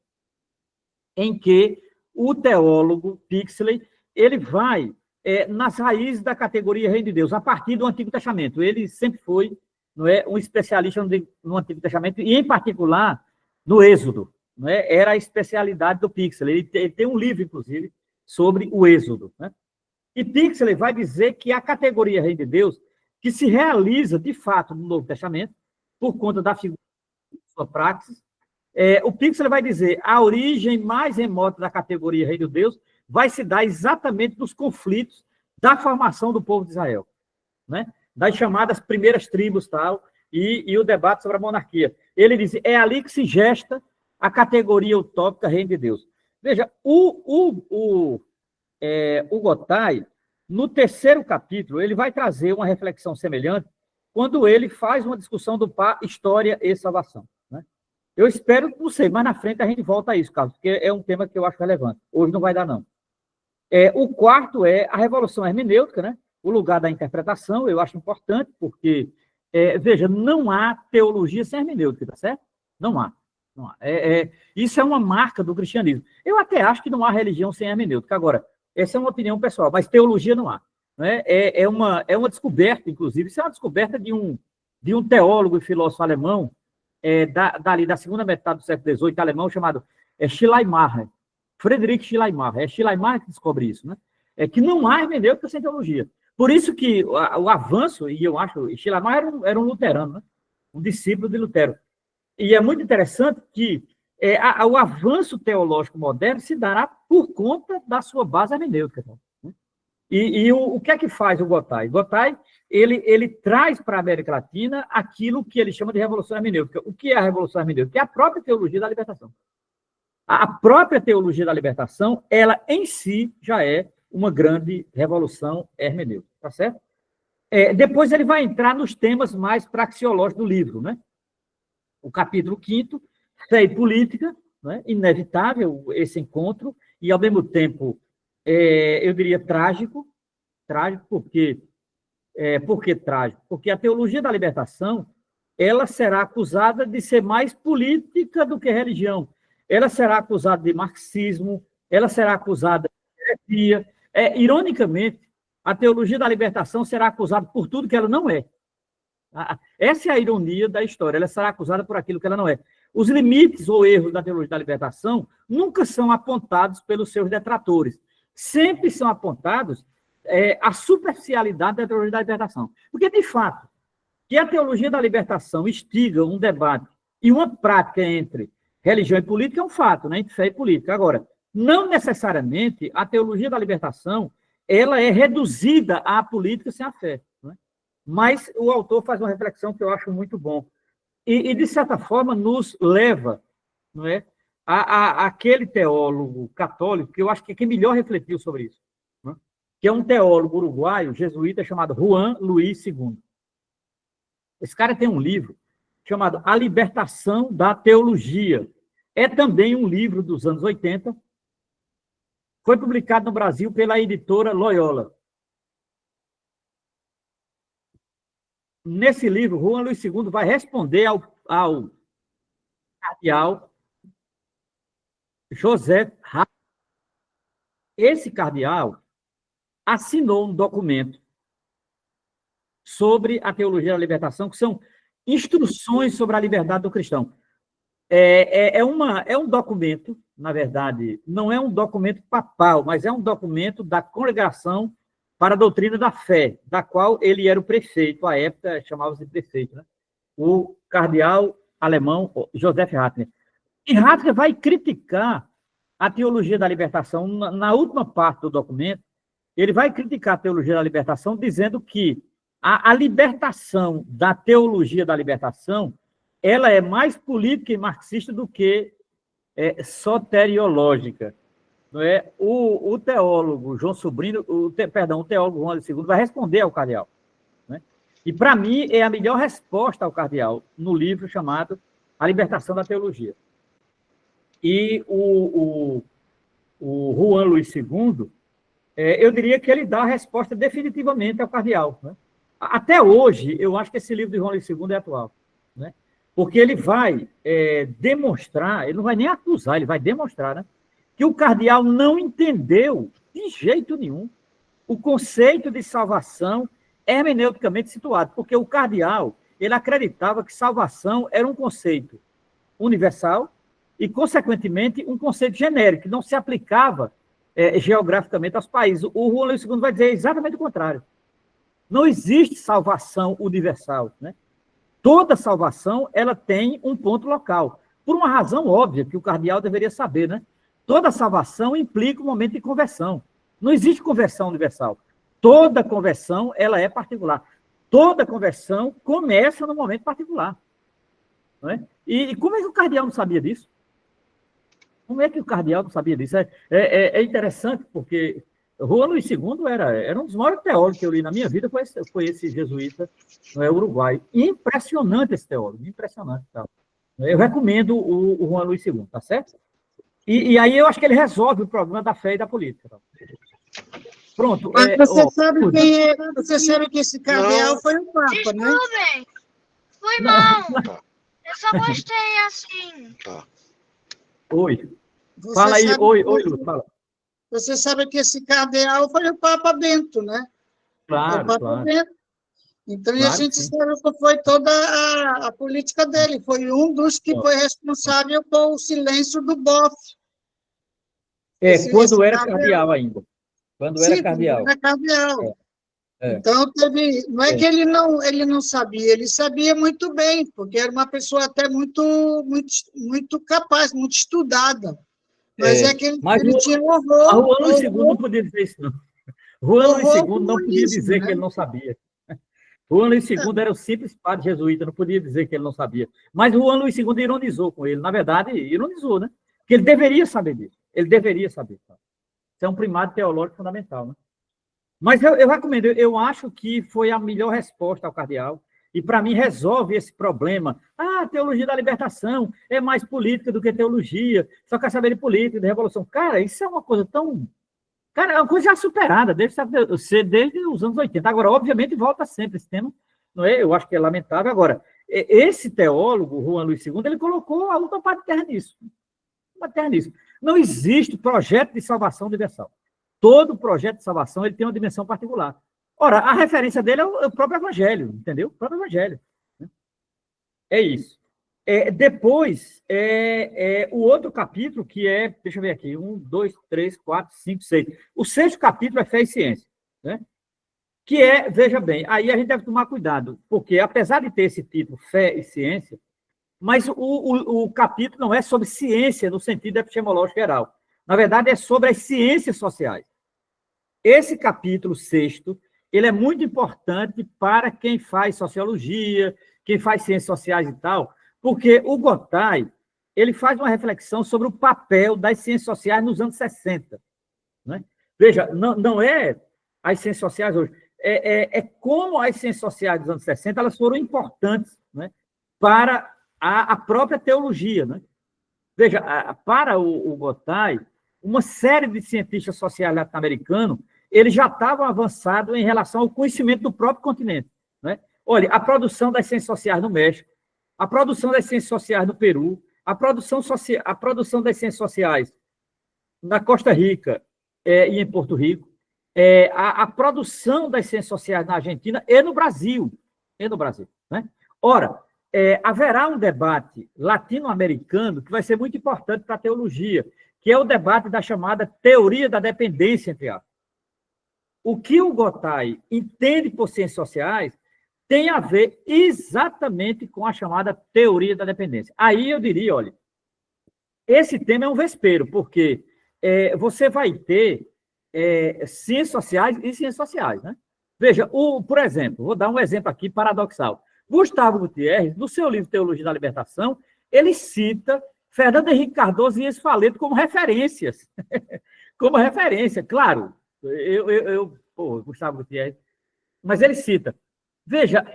em que o teólogo Pixley, ele vai nas raízes da categoria Reino de Deus, a partir do Antigo Testamento. Ele sempre foi, não é, um especialista no Antigo Testamento, e, em particular, no Êxodo. Não é? Era a especialidade do Pixley. Ele tem um livro, inclusive, sobre o Êxodo. Né? E Pixley vai dizer que a categoria Reino de Deus, que se realiza, de fato, no Novo Testamento, por conta da figura de sua praxis, o Pixley vai dizer a origem mais remota da categoria Reino de Deus vai se dar exatamente nos conflitos da formação do povo de Israel, né? Das chamadas primeiras tribos tal, e o debate sobre a monarquia. Ele diz, é ali que se gesta a categoria utópica Reino de Deus. Veja, o Gotay, no terceiro capítulo, ele vai trazer uma reflexão semelhante quando ele faz uma discussão do história e salvação. Né? Eu espero, não sei, mas na frente a gente volta a isso, Carlos, porque é um tema que eu acho relevante. Hoje não vai dar, não. O quarto é a revolução hermenêutica, né? O lugar da interpretação, eu acho importante, porque, veja, não há teologia sem hermenêutica, tá certo? Não há. Não há. Isso é uma marca do cristianismo. Eu até acho que não há religião sem hermenêutica. Agora, essa é uma opinião pessoal, mas teologia não há. Né? É uma descoberta, inclusive, isso é uma descoberta de um teólogo e filósofo alemão, da segunda metade do século XVIII, alemão, chamado Schleiermacher, Friedrich Schleiermacher. É Schleiermacher que descobre isso, né? Que não há hermenêutica sem teologia. Por isso que o avanço, e eu acho, Schleiermacher era um luterano, né? Um discípulo de Lutero. E é muito interessante que o avanço teológico moderno se dará por conta da sua base hermenêutica. Né? E o que é que faz o Gotay? Gotay, ele traz para a América Latina aquilo que ele chama de revolução hermenêutica. O que é a revolução hermenêutica? É a própria teologia da libertação. A própria teologia da libertação, ela em si já é uma grande revolução hermenêutica, tá certo? Depois ele vai entrar nos temas mais praxeológicos do livro, né? O capítulo 5º, fé e política, né? Inevitável esse encontro, e ao mesmo tempo, eu diria trágico, porque trágico? Porque a teologia da libertação, ela será acusada de ser mais política do que religião. Ela será acusada de marxismo, ela será acusada de heresia. Ironicamente, a teologia da libertação será acusada por tudo que ela não é. Essa é a ironia da história, ela será acusada por aquilo que ela não é. Os limites ou erros da teologia da libertação nunca são apontados pelos seus detratores. Sempre são apontados a superficialidade da teologia da libertação. Porque, de fato, que a teologia da libertação instiga um debate e uma prática entre religião e política é um fato, né? Entre fé e política. Agora, não necessariamente a teologia da libertação ela é reduzida à política sem a fé. Né? Mas o autor faz uma reflexão que eu acho muito bom. E de certa forma, nos leva, não é, aquele teólogo católico que eu acho que melhor refletiu sobre isso. Né? que é um teólogo uruguaio, jesuíta, chamado Juan Luís II. Esse cara tem um livro chamado A Libertação da Teologia. É também um livro dos anos 80, foi publicado no Brasil pela editora Loyola. Nesse livro, Juan Luís II vai responder ao cardeal José Ratzinger. Esse cardeal assinou um documento sobre a teologia da libertação, que são instruções sobre a liberdade do cristão. É um documento, na verdade, não é um documento papal, mas é um documento da Congregação para a Doutrina da Fé, da qual ele era o prefeito, à época chamava-se prefeito, né? O cardeal alemão Joseph Ratzinger. E Ratzinger vai criticar a teologia da libertação. Na última parte do documento, ele vai criticar a teologia da libertação, dizendo que a libertação da teologia da libertação, ela é mais política e marxista do que soteriológica. Não é? O teólogo João Sobrinho, o teólogo Juan Luís II vai responder ao cardeal. Né? E, para mim, é a melhor resposta ao cardeal no livro chamado A Libertação da Teologia. E o Juan Luís II, eu diria que ele dá a resposta definitivamente ao cardeal. Né? Até hoje, eu acho que esse livro de Juan Luís II é atual. Né? Porque ele vai demonstrar, ele não vai nem acusar, ele vai demonstrar, né, que o cardeal não entendeu, de jeito nenhum, o conceito de salvação hermeneuticamente situado, porque o cardeal, ele acreditava que salvação era um conceito universal e, consequentemente, um conceito genérico, que não se aplicava geograficamente aos países. O Juan Luís II vai dizer exatamente o contrário. Não existe salvação universal, né? Toda salvação, ela tem um ponto local, por uma razão óbvia que o cardeal deveria saber, né? Toda salvação implica um momento de conversão. Não existe conversão universal. Toda conversão, ela é particular. Toda conversão começa no momento particular. Não é? E como é que o cardeal não sabia disso? Como é que o cardeal não sabia disso? É interessante, porque Juan Luís II era um dos maiores teólogos que eu li na minha vida, foi esse jesuíta, não é, uruguaio. Impressionante esse teólogo, impressionante. Tá? Eu recomendo o Juan Luís II, tá certo? E aí eu acho que ele resolve o problema da fé e da política. Tá? Pronto. Mas você sabe que esse cardeal foi o Papa, né? Desculpem, foi mal. Eu só gostei assim. Oi. Você Fala aí, sabe oi, Lu, fala. Você sabe que esse cardeal foi o Papa Bento, né? Claro, o Papa claro. Bento. Então, Claro a gente que sim. sabe que foi toda a política dele. Foi um dos que foi responsável por o silêncio do Boff. Quando era cardeal ainda. Quando era Sim, cardeal. Quando era cardeal. É. Então, não é que ele não sabia, ele sabia muito bem, porque era uma pessoa até muito capaz, muito estudada. Mas ele tinha horror. Juan Luís II não podia dizer isso, não. Juan Luís II não podia dizer, né, que ele não sabia. Juan Luís II era o simples padre jesuíta, não podia dizer que ele não sabia. Mas Juan Luís II ironizou com ele. Na verdade, ironizou, né? Porque ele deveria saber disso. Ele deveria saber. Tá? Isso é um primado teológico fundamental, né? Mas eu recomendo, eu acho que foi a melhor resposta ao cardeal, e para mim resolve esse problema. A teologia da libertação é mais política do que teologia, só quer saber de política, de revolução. Cara, isso é uma coisa tão... Cara, é uma coisa já superada, desde os anos 80. Agora, obviamente, volta sempre esse tema, não é? Eu acho que é lamentável. Agora, esse teólogo, Juan Luís II, ele colocou a última parte terra nisso. Não existe projeto de salvação universal. Todo projeto de salvação ele tem uma dimensão particular. Ora, a referência dele é o próprio Evangelho, entendeu? O próprio Evangelho. É isso. Depois, o outro capítulo, que deixa eu ver aqui, 1, 2, 3, 4, 5, 6. O 6º capítulo é Fé e Ciência, né? Que veja bem, aí a gente deve tomar cuidado, porque apesar de ter esse título, Fé e Ciência, mas o capítulo não é sobre ciência no sentido epistemológico geral. Na verdade, é sobre as ciências sociais. Esse capítulo 6º, ele é muito importante para quem faz sociologia, quem faz ciências sociais e tal, porque o Gotay, ele faz uma reflexão sobre o papel das ciências sociais nos anos 60. Né? Veja, não é as ciências sociais hoje. É como as ciências sociais dos anos 60 elas foram importantes, né, para a própria teologia. Né? Veja, para o Gotay, uma série de cientistas sociais latino-americanos, eles já estavam avançados em relação ao conhecimento do próprio continente. Né? Olha, a produção das ciências sociais no México, a produção das ciências sociais no Peru, a produção das ciências sociais na Costa Rica e em Porto Rico, a produção das ciências sociais na Argentina e no Brasil. Né? Ora, haverá um debate latino-americano que vai ser muito importante para a teologia, que é o debate da chamada teoria da dependência, entre aspas. O que o Gotay entende por ciências sociais tem a ver exatamente com a chamada teoria da dependência. Aí eu diria, olha, esse tema é um vespeiro, porque você vai ter ciências sociais e ciências sociais, né? Veja, por exemplo, vou dar um exemplo aqui paradoxal. Gustavo Gutierrez, no seu livro Teologia da Libertação, ele cita Fernando Henrique Cardoso e Enzo Faleto como referências. Como referência, claro. Gustavo Gutierrez. Mas ele cita. Veja,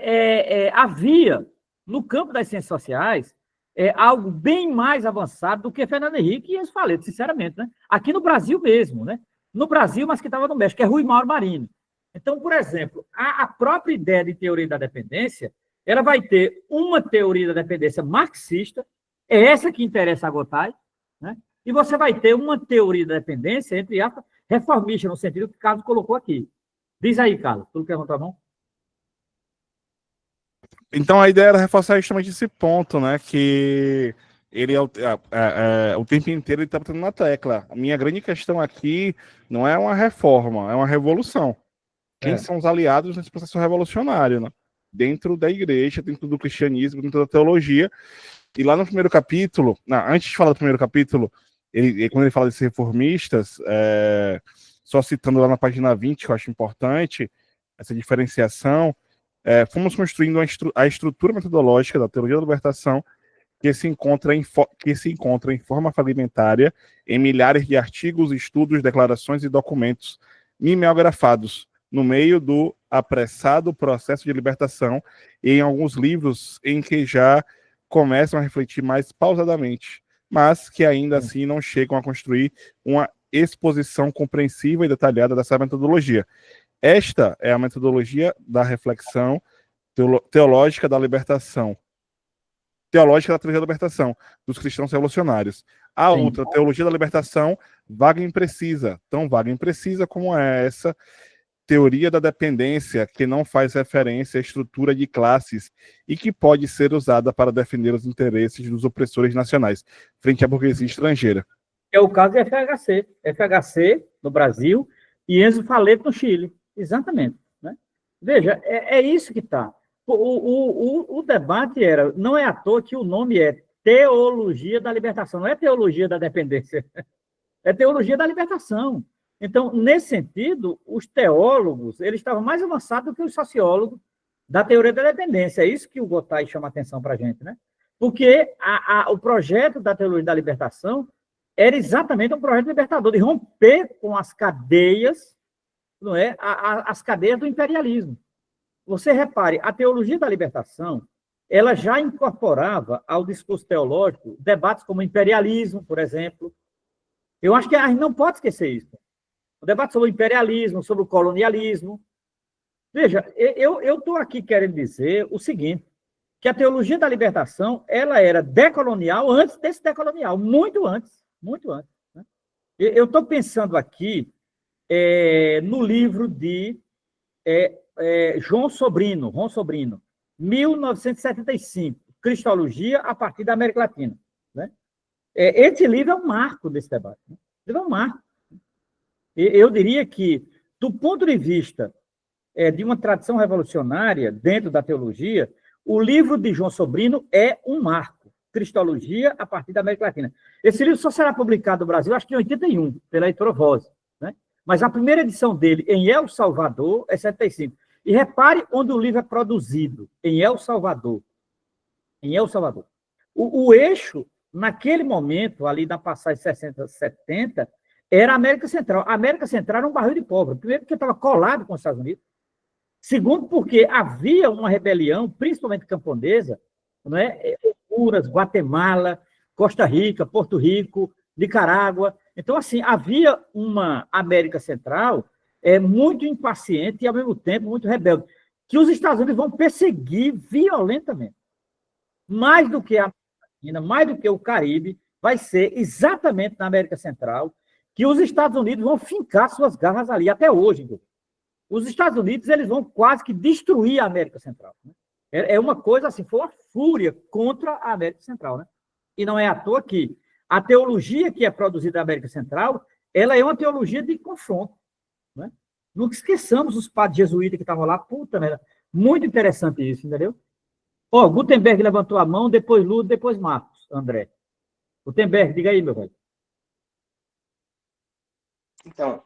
havia, no campo das ciências sociais, algo bem mais avançado do que Fernando Henrique e Enzo Faleto, sinceramente. Né? Aqui no Brasil mesmo, né? No Brasil, mas que estava no México, que é Rui Mauro Marinho. Então, por exemplo, a própria ideia de teoria da dependência, ela vai ter uma teoria da dependência marxista, é essa que interessa a Gotay, né? E você vai ter uma teoria da dependência, entre aspas, reformista, no sentido que o Carlos colocou aqui. Diz aí, Carlos, tudo que levantou a mão? Então, a ideia era reforçar justamente esse ponto, né? Que ele, o tempo inteiro, ele está batendo na tecla. A minha grande questão aqui não é uma reforma, é uma revolução. Quem são os aliados nesse processo revolucionário, né? Dentro da igreja, dentro do cristianismo, dentro da teologia. E lá no primeiro capítulo, antes de falar do primeiro capítulo, quando ele fala desses reformistas, só citando lá na página 20, que eu acho importante, essa diferenciação, fomos construindo a estrutura metodológica da teologia da libertação que se encontra em forma fragmentária em milhares de artigos, estudos, declarações e documentos mimeografados no meio do apressado processo de libertação e em alguns livros em que já começam a refletir mais pausadamente, mas que ainda assim não chegam a construir uma exposição compreensiva e detalhada dessa metodologia. Esta é a metodologia da reflexão teológica da libertação, teológica da teologia da libertação, dos cristãos revolucionários. A outra, teologia da libertação, vaga e imprecisa, tão vaga e imprecisa como é essa teoria da dependência, que não faz referência à estrutura de classes e que pode ser usada para defender os interesses dos opressores nacionais, frente à burguesia estrangeira. É o caso de FHC no Brasil e Enzo Faleto no Chile. Exatamente. Né? Veja, é isso que está. O debate não é à toa que o nome é Teologia da Libertação, não é Teologia da Dependência, é Teologia da Libertação. Então, nesse sentido, os teólogos eles estavam mais avançados do que os sociólogos da teoria da dependência. É isso que o Gotay chama a atenção para a gente, né? Porque o projeto da teologia da libertação era exatamente um projeto libertador, de romper com as cadeias, não é? As cadeias do imperialismo. Você repare, a teologia da libertação, ela já incorporava ao discurso teológico debates como imperialismo, por exemplo. Eu acho que a gente não pode esquecer isso. O debate sobre o imperialismo, sobre o colonialismo. Veja, eu estou aqui querendo dizer o seguinte, que a teologia da libertação, ela era decolonial antes desse decolonial, muito antes. Né? Eu estou pensando aqui no livro de João Sobrino, 1975, Cristologia a partir da América Latina. Né? Esse livro é um marco desse debate. Né? Esse livro é um marco. Eu diria que, do ponto de vista de uma tradição revolucionária dentro da teologia, o livro de João Sobrino é um marco. Cristologia a partir da América Latina. Esse livro só será publicado no Brasil, acho que em 81, pela editora Voz. Né? Mas a primeira edição dele em El Salvador é 75. E repare onde o livro é produzido, em El Salvador. Em El Salvador. O eixo, naquele momento, ali na passagem 60, 70, era a América Central. A América Central era um barril de pólvora. Primeiro, porque estava colado com os Estados Unidos. Segundo, porque havia uma rebelião, principalmente camponesa, né? Honduras, Guatemala, Costa Rica, Porto Rico, Nicarágua. Então, assim, havia uma América Central muito impaciente e, ao mesmo tempo, muito rebelde, que os Estados Unidos vão perseguir violentamente. Mais do que a China, mais do que o Caribe, vai ser exatamente na América Central que os Estados Unidos vão fincar suas garras ali, até hoje. Os Estados Unidos eles vão quase que destruir a América Central. Né? É uma coisa assim, foi uma fúria contra a América Central. Né? E não é à toa que a teologia que é produzida na América Central, ela é uma teologia de confronto. Né? Não esqueçamos os padres jesuítas que estavam lá, puta merda. Muito interessante isso, entendeu? Ó, Gutenberg levantou a mão, depois Lula, depois Marcos, André. Gutenberg, diga aí, meu velho. Então,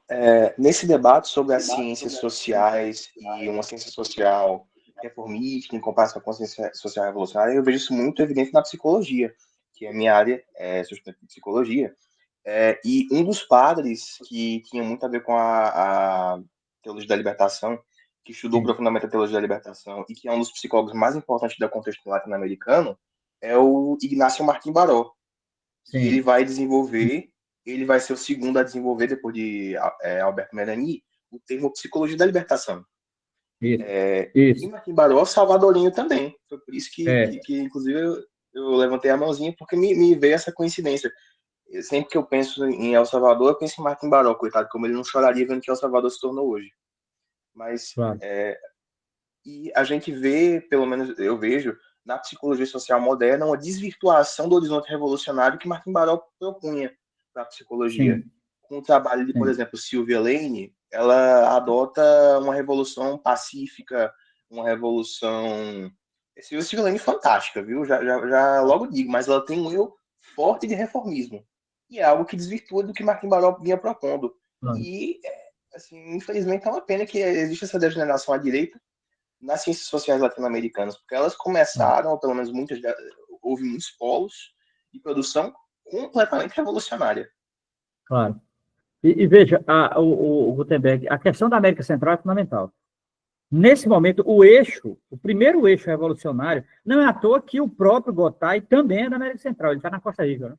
nesse debate sobre as ciências sociais e uma ciência social reformista em comparação com a ciência social revolucionária, eu vejo isso muito evidente na psicologia, que é a minha área, sustento de psicologia. E um dos padres que tinha muito a ver com a teologia da libertação, que estudou profundamente a teologia da libertação e que é um dos psicólogos mais importantes do contexto latino-americano, é o Ignacio Martín Baró. E ele vai desenvolver, ele vai ser o segundo a desenvolver, depois de Alberto Melani, o termo psicologia da libertação. Isso. E Martín Baró, salvadorinho também. Foi por isso que inclusive, eu levantei a mãozinha, porque me veio essa coincidência. Sempre que eu penso em El Salvador, eu penso em Martín Baró, coitado, como ele não choraria vendo que El Salvador se tornou hoje. Mas, claro. E a gente vê, pelo menos eu vejo, na psicologia social moderna, uma desvirtuação do horizonte revolucionário que Martín Baró propunha para a psicologia. Sim. Com o trabalho de, por exemplo, Sylvia Lane, ela adota uma revolução pacífica, uma revolução... Sylvia Lane é fantástica, viu? Já logo digo, mas ela tem um eu forte de reformismo. E é algo que desvirtua do que Martín Baró vinha propondo. E, assim, infelizmente, é uma pena que existe essa degeneração à direita nas ciências sociais latino-americanas, porque elas começaram, ou pelo menos muitas, houve muitos polos de produção completamente revolucionária. Claro. E veja, o Gutenberg, a questão da América Central é fundamental. Nesse momento, o primeiro eixo revolucionário, não é à toa que o próprio Gotay também é da América Central, ele está na Costa Rica. Né?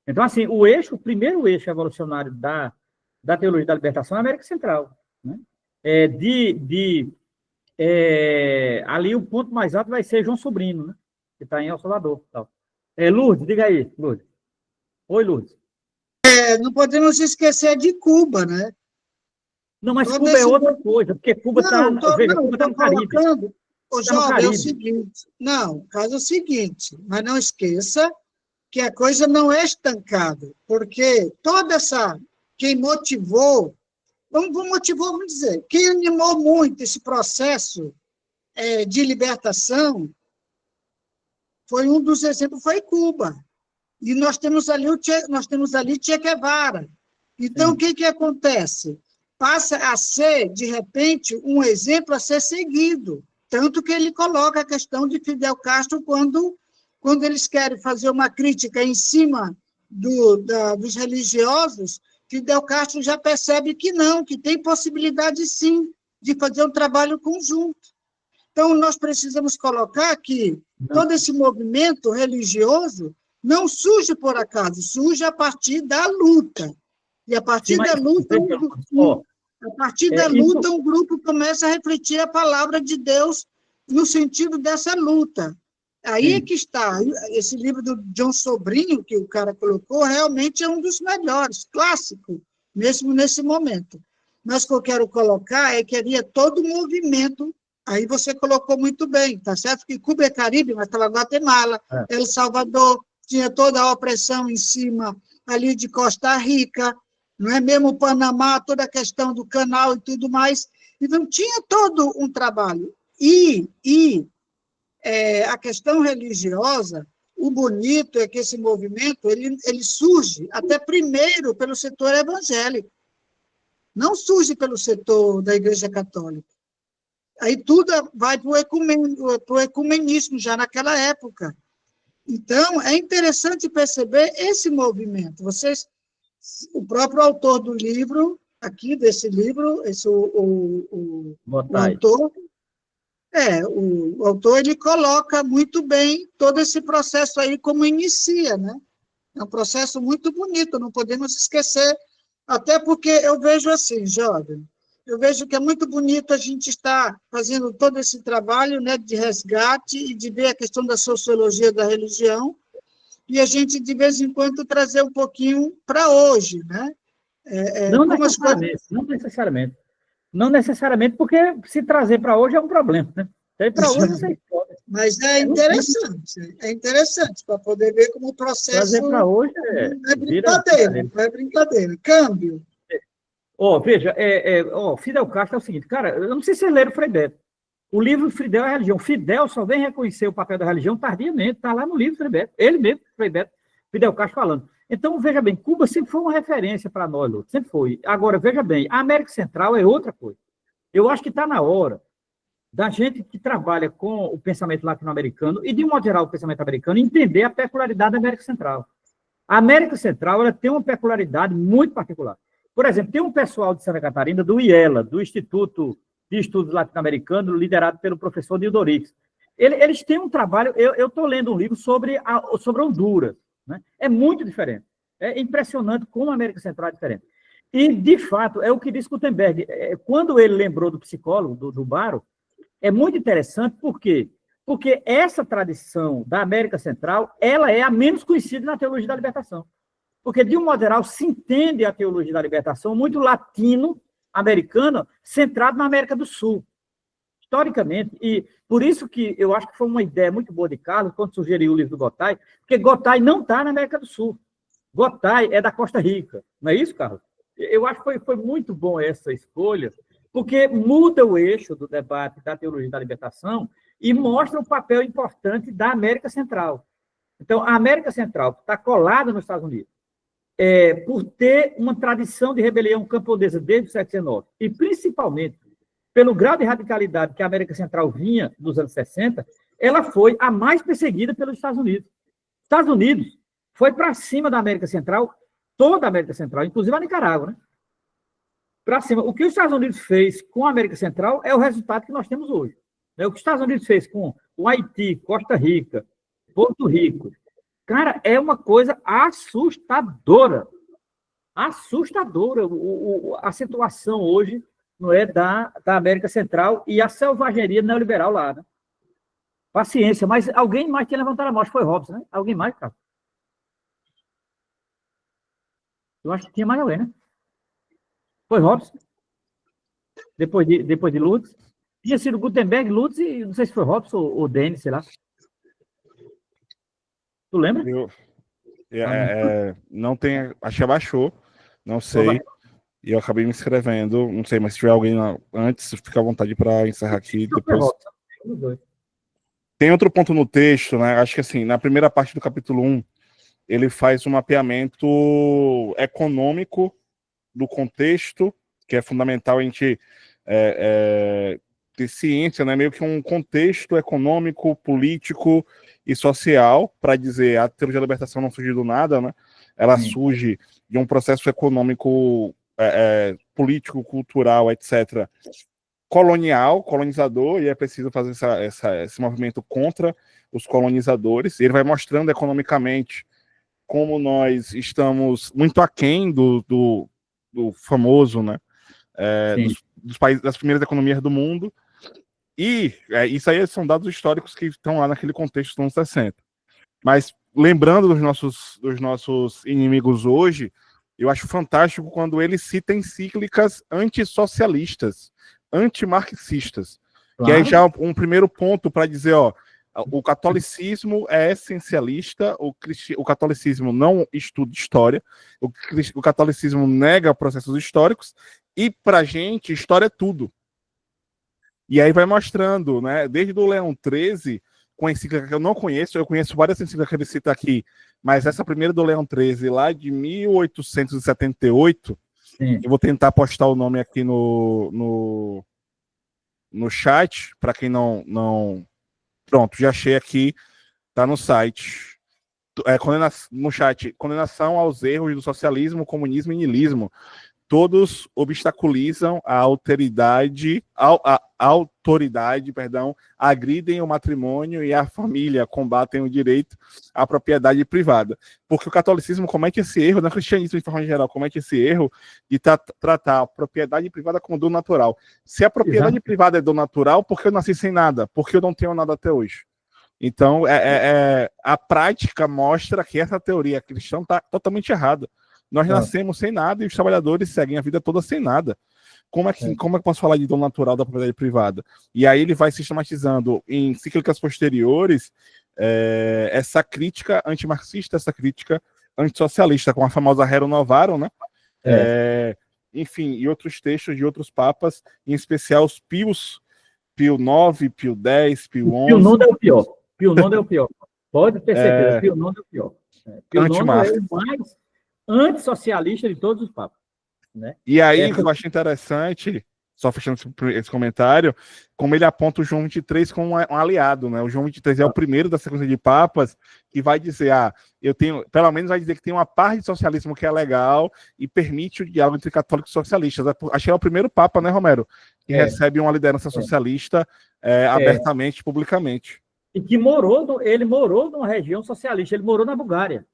Então, assim, o primeiro eixo revolucionário da teologia da libertação é a América Central. Né? Ali o ponto mais alto vai ser João Sobrinho, né? Que está em El Salvador. Tal. Lourdes, diga aí, Lourdes. Oi, Lourdes. Não podemos esquecer de Cuba, né? Não, mas Cuba é outra coisa, porque Cuba está no Caribe. Ô, jovem, é o seguinte. Não, o caso é o seguinte, mas não esqueça que a coisa não é estancada, porque toda essa... Quem motivou... Vamos dizer, quem animou muito esse processo de libertação foi um dos exemplos, foi Cuba. E nós temos ali Che Guevara. Então, o que acontece? Passa a ser, de repente, um exemplo a ser seguido. Tanto que ele coloca a questão de Fidel Castro quando eles querem fazer uma crítica em cima dos religiosos, Fidel Castro já percebe que não, que tem possibilidade, sim, de fazer um trabalho conjunto. Então, nós precisamos colocar que todo esse movimento religioso não surge por acaso, surge a partir da luta. E a partir da luta, um grupo começa a refletir a palavra de Deus no sentido dessa luta. Aí é que está. Esse livro do John Sobrinho, que o cara colocou, realmente é um dos melhores, clássico, mesmo nesse momento. Mas o que eu quero colocar é que havia todo o movimento, aí você colocou muito bem, tá certo? Que Cuba é Caribe, mas estava Guatemala, El Salvador, tinha toda a opressão em cima ali de Costa Rica, não é mesmo o Panamá, toda a questão do canal e tudo mais. Então, tinha todo um trabalho. A questão religiosa, o bonito é que esse movimento ele surge até primeiro pelo setor evangélico, não surge pelo setor da Igreja Católica. Aí tudo vai para o ecumenismo já naquela época. Então, é interessante perceber esse movimento. Vocês O próprio autor do livro, aqui desse livro, o autor, o autor ele coloca muito bem todo esse processo aí como inicia, né? É um processo muito bonito, não podemos esquecer, até porque eu vejo assim, jovem, eu vejo que é muito bonito a gente estar fazendo todo esse trabalho, né, de resgate e de ver a questão da sociologia da religião, e a gente, de vez em quando, trazer um pouquinho para hoje, né? Não Como as coisas... necessariamente, não necessariamente. Não necessariamente, porque se trazer para hoje é um problema, né? Para hoje você pode. Mas é interessante para poder ver como o processo Trazer para hoje não é brincadeira, não é brincadeira. Câmbio. Veja, Fidel Castro é o seguinte, cara, eu não sei se vocês leram Frei Beto. O livro Fidel é a Religião. Fidel só vem reconhecer o papel da religião tardiamente, está lá no livro Frei Beto. Ele mesmo, Frei Beto, Fidel Castro falando. Então, veja bem, Cuba sempre foi uma referência para nós, Lúcio, sempre foi. Agora, veja bem, a América Central é outra coisa. Eu acho que está na hora da gente que trabalha com o pensamento latino-americano e, de um modo geral, o pensamento americano, entender a peculiaridade da América Central. A América Central ela tem uma peculiaridade muito particular. Por exemplo, tem um pessoal de Santa Catarina, do IELA, do Instituto de Estudos Latino-Americanos, liderado pelo professor Nildo Orix. Eles têm um trabalho, eu estou lendo um livro sobre Honduras, né? É muito diferente. É impressionante como a América Central é diferente. E, de fato, é o que diz Gutenberg. Quando ele lembrou do psicólogo, do Baro, é muito interessante, por quê? Porque essa tradição da América Central, ela é a menos conhecida na teologia da libertação. Porque, de um modo geral, se entende a teologia da libertação muito latino-americana, centrado na América do Sul, historicamente. E por isso que eu acho que foi uma ideia muito boa de Carlos, quando sugeriu o livro do Gotay, porque Gotay não está na América do Sul. Gotay é da Costa Rica. Não é isso, Carlos? Eu acho que foi muito bom essa escolha, porque muda o eixo do debate da teologia da libertação e mostra o papel importante da América Central. Então, a América Central está colada nos Estados Unidos, por ter uma tradição de rebelião camponesa desde o século XIX, e principalmente pelo grau de radicalidade que a América Central vinha nos anos 60, ela foi a mais perseguida pelos Estados Unidos. Os Estados Unidos foi para cima da América Central, toda a América Central, inclusive a Nicarágua, né? Para cima. O que os Estados Unidos fez com a América Central é o resultado que nós temos hoje. O que os Estados Unidos fez com o Haiti, Costa Rica, Porto Rico, cara, é uma coisa assustadora. Assustadora a situação hoje, não é, da América Central e a selvageria neoliberal lá, né? Paciência, mas alguém mais tinha levantado a mão, acho que foi Robson, né? Alguém mais, cara? Eu acho que tinha mais alguém, né? Foi Robson. Depois de Lutz. Tinha sido Gutenberg, Lutz e não sei se foi Robson ou Denis, sei lá. Tu lembra? Não tem. Acho que abaixou. Não sei. E eu acabei me inscrevendo. Não sei, mas se tiver alguém antes, fica à vontade para encerrar aqui. Depois. Tem outro ponto no texto, né? Acho que assim, na primeira parte do capítulo 1, ele faz um mapeamento econômico do contexto, que é fundamental a gente ter ciência, né? Meio que um contexto econômico, político e social, para dizer a teologia da libertação não surge do nada, né? Ela surge de um processo econômico, político, cultural, etc., colonizador, e é preciso fazer esse movimento contra os colonizadores. Ele vai mostrando economicamente como nós estamos muito aquém do famoso, né, dos países, das primeiras economias do mundo, e isso aí são dados históricos que estão lá naquele contexto dos anos 60. Mas, lembrando dos nossos inimigos hoje, eu acho fantástico quando ele cita encíclicas antissocialistas, antimarxistas, claro. Que é já um primeiro ponto para dizer, o catolicismo é essencialista, o catolicismo não estuda história, o catolicismo nega processos históricos, e para a gente, história é tudo. E aí vai mostrando, né, desde o Leão XIII, com a encíclica que eu não conheço, eu conheço várias encíclicas que ele cita aqui, mas essa primeira do Leão XIII, lá de 1878, sim. Eu vou tentar postar o nome aqui no chat, para quem não... Pronto, já achei aqui, tá no site. no chat, condenação aos erros do socialismo, comunismo e niilismo. Todos obstaculizam a autoridade, agridem o matrimônio e a família, combatem o direito à propriedade privada. Porque o catolicismo comete esse erro, o cristianismo, de forma geral, comete esse erro de tratar a propriedade privada como dom natural. Se a propriedade privada é dom natural, por que eu nasci sem nada? Por que eu não tenho nada até hoje? Então, a prática mostra que essa teoria cristã está totalmente errada. Nós nascemos sem nada e os trabalhadores seguem a vida toda sem nada. Como é que eu posso falar de dom natural da propriedade privada? E aí ele vai sistematizando em encíclicas posteriores essa crítica antimarxista, essa crítica antissocialista, com a famosa Rerum Novarum, né? Enfim, e outros textos de outros papas, em especial os Pios, Pio IX, Pio X, Pio XI. Pio IX é o pior. Pio IX é o pior. Pode ter certeza, Pio IX é o pior. Pio IX é o mais antissocialista de todos os papas. Né? E aí, eu acho interessante, só fechando esse comentário, como ele aponta o João 23 como um aliado, né? O João 23 é o primeiro da sequência de papas que vai dizer, pelo menos vai dizer que tem uma parte de socialismo que é legal e permite o diálogo entre católicos e socialistas. Acho que é o primeiro papa, né, Romero? Que recebe uma liderança socialista abertamente, publicamente. E que ele morou numa região socialista, ele morou na Bulgária.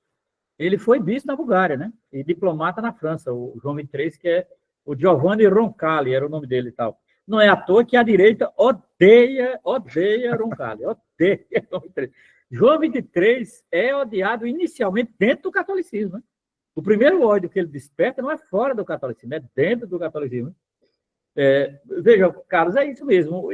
Ele foi bispo na Bulgária, né? E diplomata na França, o João 23, que é o Giovanni Roncalli, era o nome dele e tal. Não é à toa que a direita odeia Roncalli, odeia João 23. João 23 é odiado inicialmente dentro do catolicismo, né? O primeiro ódio que ele desperta não é fora do catolicismo, é dentro do catolicismo. Veja, Carlos, é isso mesmo.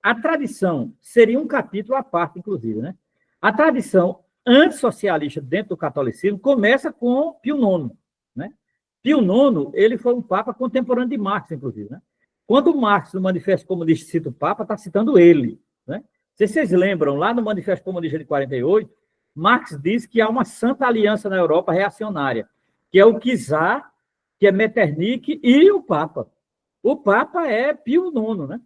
A tradição seria um capítulo à parte, inclusive, né? A tradição antissocialista dentro do catolicismo começa com Pio IX, né? Pio IX, ele foi um papa contemporâneo de Marx, inclusive, né? Quando Marx, no Manifesto Comunista, cita o papa, está citando ele, né? Se vocês lembram, lá no Manifesto Comunista de 48, Marx diz que há uma santa aliança na Europa reacionária, que é o czar, que é Metternich e o papa. O papa é Pio IX, né?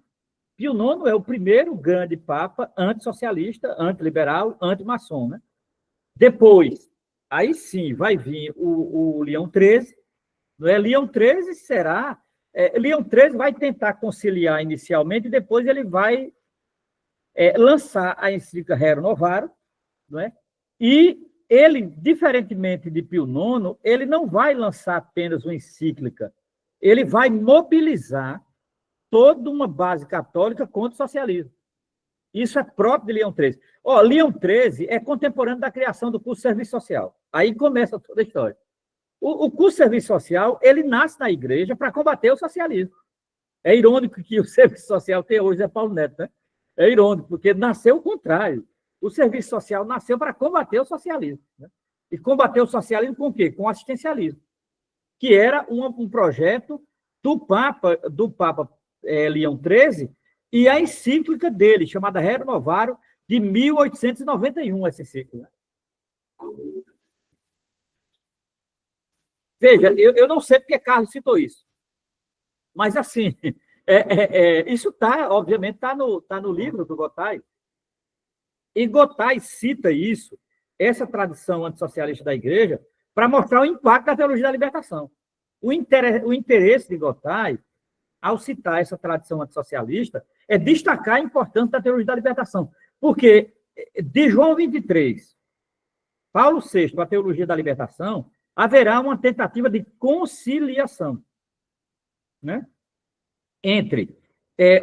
Pio IX é o primeiro grande papa antissocialista, antiliberal, antimaçom, né? Depois, aí sim, vai vir o Leão XIII, não é? Leão XIII será... Leão XIII vai tentar conciliar inicialmente, e depois ele vai lançar a encíclica Rerum Novarum, não é? E ele, diferentemente de Pio IX, ele não vai lançar apenas uma encíclica, ele vai mobilizar toda uma base católica contra o socialismo. Isso é próprio de Leão XIII. Leão XIII é contemporâneo da criação do curso de serviço social. Aí começa toda a história. O curso de serviço social, ele nasce na igreja para combater o socialismo. É irônico que o serviço social tem hoje Paulo Neto, né? É irônico, porque nasceu o contrário. O serviço social nasceu para combater o socialismo, né? E combater o socialismo com o quê? Com o assistencialismo, que era um projeto do Papa Leão XIII, e a encíclica dele, chamada Rerum Novarum, de 1891, essa encíclica. Veja, eu não sei porque Carlos citou isso, mas, assim, isso obviamente, está no livro do Gotay, e Gotay cita isso, essa tradição antissocialista da igreja, para mostrar o impacto da teologia da libertação. O interesse de Gotay, ao citar essa tradição antissocialista, é destacar a importância da teologia da libertação. Porque de João 23, Paulo VI, a teologia da libertação, haverá uma tentativa de conciliação, né? Entre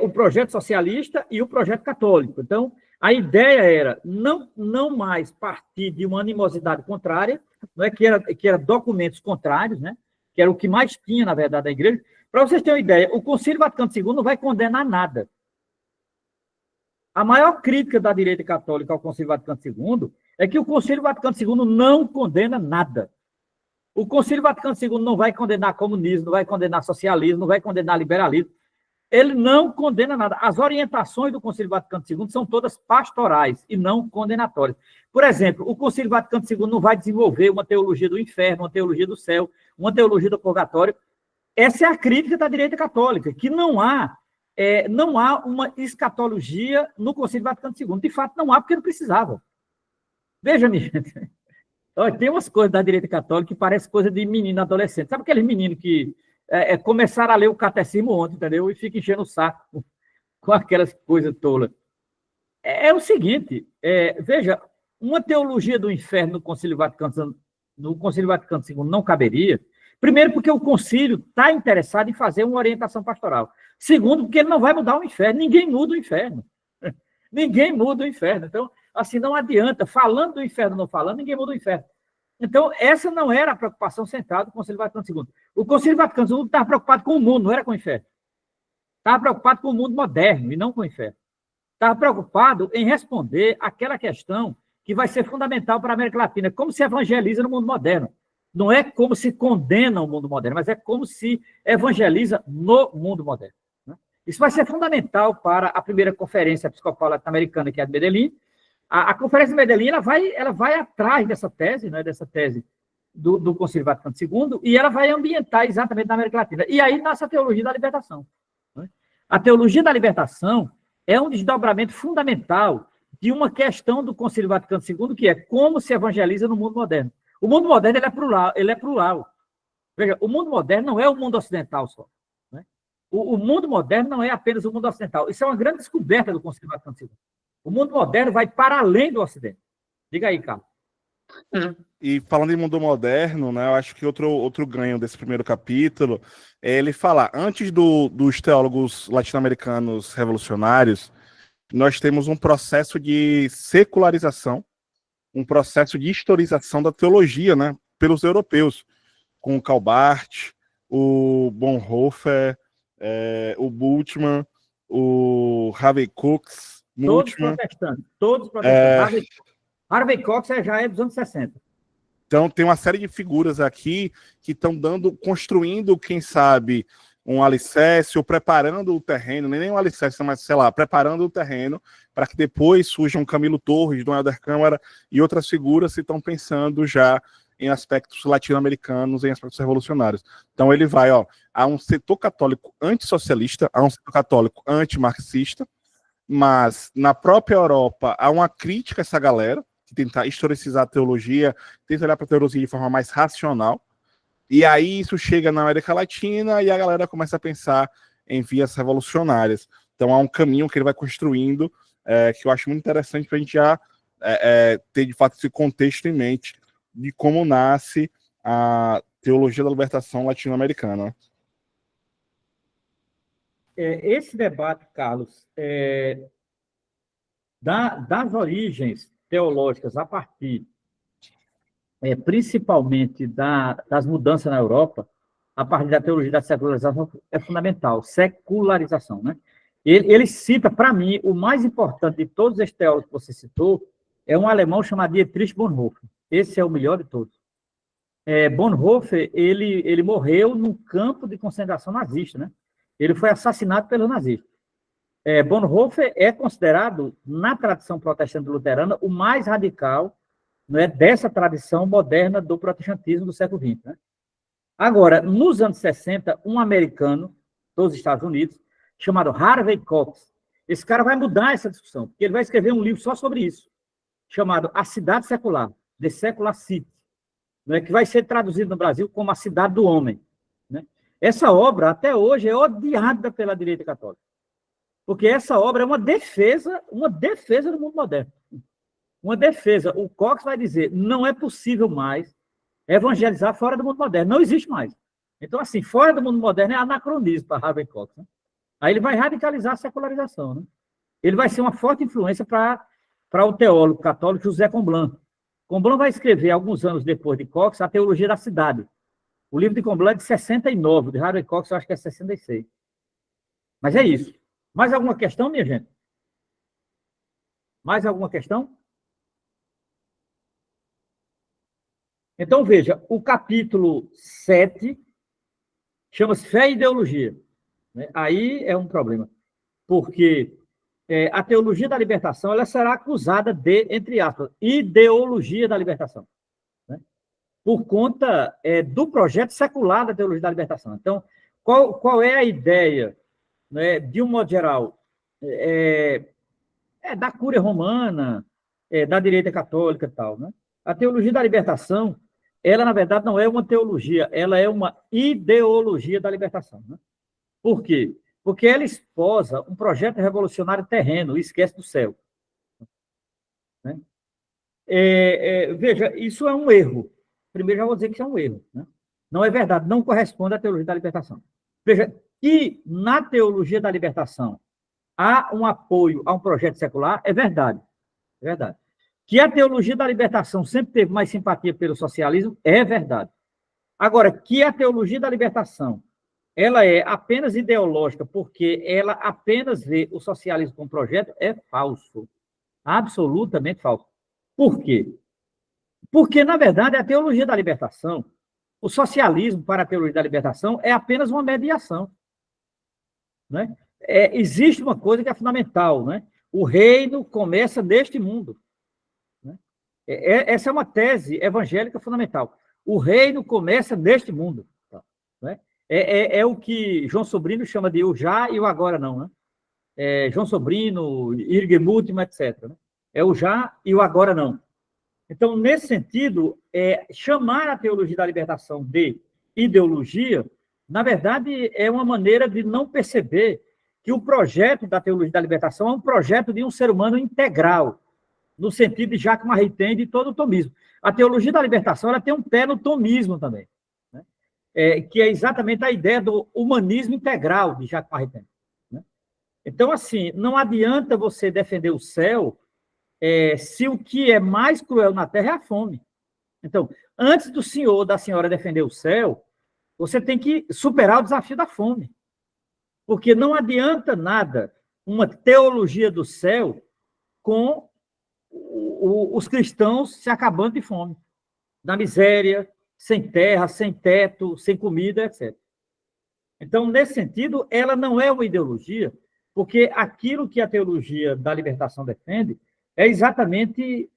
o projeto socialista e o projeto católico. Então, a ideia era não mais partir de uma animosidade contrária, não é? que era documentos contrários, né? Que era o que mais tinha, na verdade, da igreja. Para vocês terem uma ideia, o Concílio Vaticano II não vai condenar nada. A maior crítica da direita católica ao Concílio Vaticano II é que o Concílio Vaticano II não condena nada. O Concílio Vaticano II não vai condenar comunismo, não vai condenar socialismo, não vai condenar liberalismo. Ele não condena nada. As orientações do Concílio Vaticano II são todas pastorais e não condenatórias. Por exemplo, o Concílio Vaticano II não vai desenvolver uma teologia do inferno, uma teologia do céu, uma teologia do purgatório. Essa é a crítica da direita católica, que não há uma escatologia no Concílio Vaticano II. De fato, não há, porque não precisava. Veja, minha gente, olha, tem umas coisas da direita católica que parece coisa de menino adolescente. Sabe aqueles meninos que começaram a ler o catecismo ontem, entendeu? E fica enchendo o saco com aquelas coisas tolas. É o seguinte, veja, uma teologia do inferno no Concílio Vaticano II não caberia. Primeiro, porque o concílio está interessado em fazer uma orientação pastoral. Segundo, porque ele não vai mudar o inferno. Ninguém muda o inferno. Ninguém muda o inferno. Então, assim, não adianta. Falando do inferno ou não falando, ninguém muda o inferno. Então, essa não era a preocupação central do Concílio Vaticano II. O Concílio Vaticano II estava preocupado com o mundo, não era com o inferno. Estava preocupado com o mundo moderno e não com o inferno. Estava preocupado em responder aquela questão que vai ser fundamental para a América Latina. Como se evangeliza no mundo moderno. Não é como se condena o mundo moderno, mas é como se evangeliza no mundo moderno. Isso vai ser fundamental para a primeira conferência episcopal latino-americana, que é a de Medellín. A conferência de Medellín ela vai atrás dessa tese, né, dessa tese do Concílio Vaticano II, e ela vai ambientar exatamente na América Latina. E aí nasce a teologia da libertação. Né? A teologia da libertação é um desdobramento fundamental de uma questão do Concílio Vaticano II, que é como se evangeliza no mundo moderno. O mundo moderno ele é plural. Veja, o mundo moderno não é o mundo ocidental só. Né? O mundo moderno não é apenas o mundo ocidental. Isso é uma grande descoberta do Concílio Vaticano II. O mundo moderno vai para além do Ocidente. Diga aí, Carlos. E falando em mundo moderno, né, eu acho que outro ganho desse primeiro capítulo é ele falar, antes dos teólogos latino-americanos revolucionários, nós temos um processo de secularização, um processo de historização da teologia, né, pelos europeus, com o Calbart, o Bonhoeffer, o Bultmann, o Harvey Cox, Todos protestantes. Harvey Cox já é dos anos 60. Então, tem uma série de figuras aqui que estão construindo, quem sabe, um alicerce ou preparando o terreno, nem um alicerce, mas, sei lá, preparando o terreno para que depois surja um Camilo Torres, Dom Helder Câmara e outras figuras que estão pensando já em aspectos latino-americanos, em aspectos revolucionários. Então, ele vai, a um setor católico antissocialista, a um setor católico antimarxista, mas na própria Europa há uma crítica a essa galera, que tenta historicizar a teologia, tenta olhar para a teologia de forma mais racional, e aí isso chega na América Latina e a galera começa a pensar em vias revolucionárias. Então há um caminho que ele vai construindo, que eu acho muito interessante para a gente já ter de fato esse contexto em mente de como nasce a teologia da libertação latino-americana. Esse debate, Carlos, das origens teológicas a partir, principalmente, das mudanças na Europa, a partir da teologia da secularização, é fundamental. Secularização, né? Ele cita, para mim, o mais importante de todos esses teólogos que você citou, é um alemão chamado Dietrich Bonhoeffer. Esse é o melhor de todos. Bonhoeffer, ele morreu num campo de concentração nazista, né? Ele foi assassinado pelos nazistas. Bonhoeffer é considerado, na tradição protestante luterana, o mais radical, né, dessa tradição moderna do protestantismo do século XX. Né? Agora, nos anos 60, um americano dos Estados Unidos, chamado Harvey Cox, esse cara vai mudar essa discussão, porque ele vai escrever um livro só sobre isso, chamado A Cidade Secular, The Secular City, né, que vai ser traduzido no Brasil como A Cidade do Homem. Né? Essa obra, até hoje, é odiada pela direita católica. Porque essa obra é uma defesa do mundo moderno. Uma defesa. O Cox vai dizer, não é possível mais evangelizar fora do mundo moderno. Não existe mais. Então, assim, fora do mundo moderno é anacronismo para Harvey Cox. Né? Aí ele vai radicalizar a secularização. Né? Ele vai ser uma forte influência para o teólogo católico José Comblan. Comblan vai escrever, alguns anos depois de Cox, a Teologia da Cidade. O livro de Comblan é de 69, de Harvey Cox eu acho que é 66. Mas é isso. Mais alguma questão, minha gente? Mais alguma questão? Então, veja, o capítulo 7 chama-se Fé e Ideologia. Aí é um problema, porque a teologia da libertação ela será acusada de, entre aspas, ideologia da libertação, né? Por conta do projeto secular da teologia da libertação. Então, qual é a ideia, né, de um modo geral, da Cúria Romana, da direita católica e tal, né? A teologia da libertação, ela, na verdade, não é uma teologia, ela é uma ideologia da libertação, né? Por quê? Porque ela esposa um projeto revolucionário terreno e esquece do céu, né? Veja, isso é um erro. Primeiro, já vou dizer que isso é um erro, né? Não é verdade, não corresponde à teologia da libertação. Veja, que na teologia da libertação há um apoio a um projeto secular, é verdade. É verdade. Que a teologia da libertação sempre teve mais simpatia pelo socialismo, é verdade. Agora, que a teologia da libertação ela é apenas ideológica porque ela apenas vê o socialismo como projeto, é falso. Absolutamente falso. Por quê? Porque, na verdade, a teologia da libertação, o socialismo para a teologia da libertação é apenas uma mediação, né? Existe uma coisa que é fundamental, né? O reino começa neste mundo. Né? Essa é uma tese evangélica fundamental. O reino começa neste mundo. Né? É o que João Sobrino chama de o já e o agora não. Né? João Sobrino, Irge Multima, etc. Né? É o já e o agora não. Então, nesse sentido, chamar a teologia da libertação de ideologia, na verdade, é uma maneira de não perceber que o projeto da teologia da libertação é um projeto de um ser humano integral, no sentido de Jacques Maritain e de todo o tomismo. A teologia da libertação ela tem um pé no tomismo também, né? Que é exatamente a ideia do humanismo integral de Jacques Maritain. Né? Então, assim, não adianta você defender o céu se o que é mais cruel na Terra é a fome. Então, antes do senhor ou da senhora defender o céu, você tem que superar o desafio da fome. Porque não adianta nada uma teologia do céu com os cristãos se acabando de fome, na miséria, sem terra, sem teto, sem comida, etc. Então, nesse sentido, ela não é uma ideologia, porque aquilo que a teologia da libertação defende é exatamente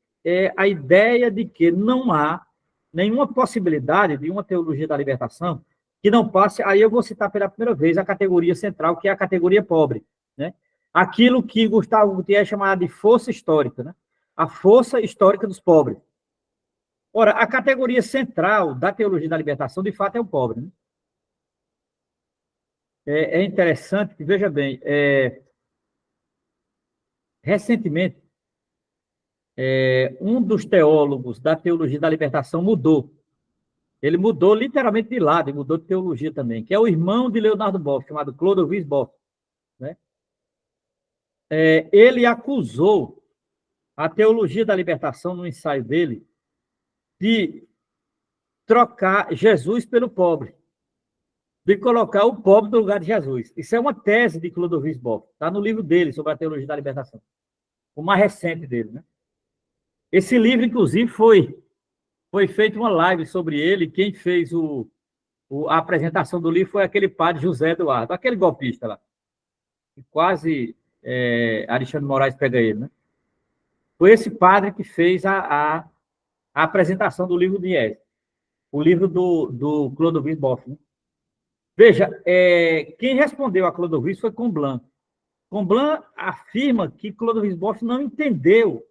a ideia de que não há nenhuma possibilidade de uma teologia da libertação que não passe, aí eu vou citar pela primeira vez a categoria central, que é a categoria pobre, né? Aquilo que Gustavo Gutierrez chamava de força histórica, né? A força histórica dos pobres. Ora, a categoria central da teologia da libertação, de fato, é o pobre, né? É interessante que, veja bem, recentemente, um dos teólogos da teologia da libertação mudou. Ele mudou literalmente de lado, e mudou de teologia também, que é o irmão de Leonardo Boff, chamado Clodovis Boff. Né? Ele acusou a teologia da libertação, no ensaio dele, de trocar Jesus pelo pobre, de colocar o pobre no lugar de Jesus. Isso é uma tese de Clodovis Boff, está no livro dele sobre a teologia da libertação, o mais recente dele. Né? Esse livro, inclusive, foi feita uma live sobre ele. Quem fez a apresentação do livro foi aquele padre José Eduardo, aquele golpista lá. Que quase Alexandre Moraes pega ele, né? Foi esse padre que fez a apresentação do livro de Ies, o livro do Clodovis Boff. Né? Veja, quem respondeu a Clodovis foi Comblan. Comblan afirma que Clodovis Boff não entendeu,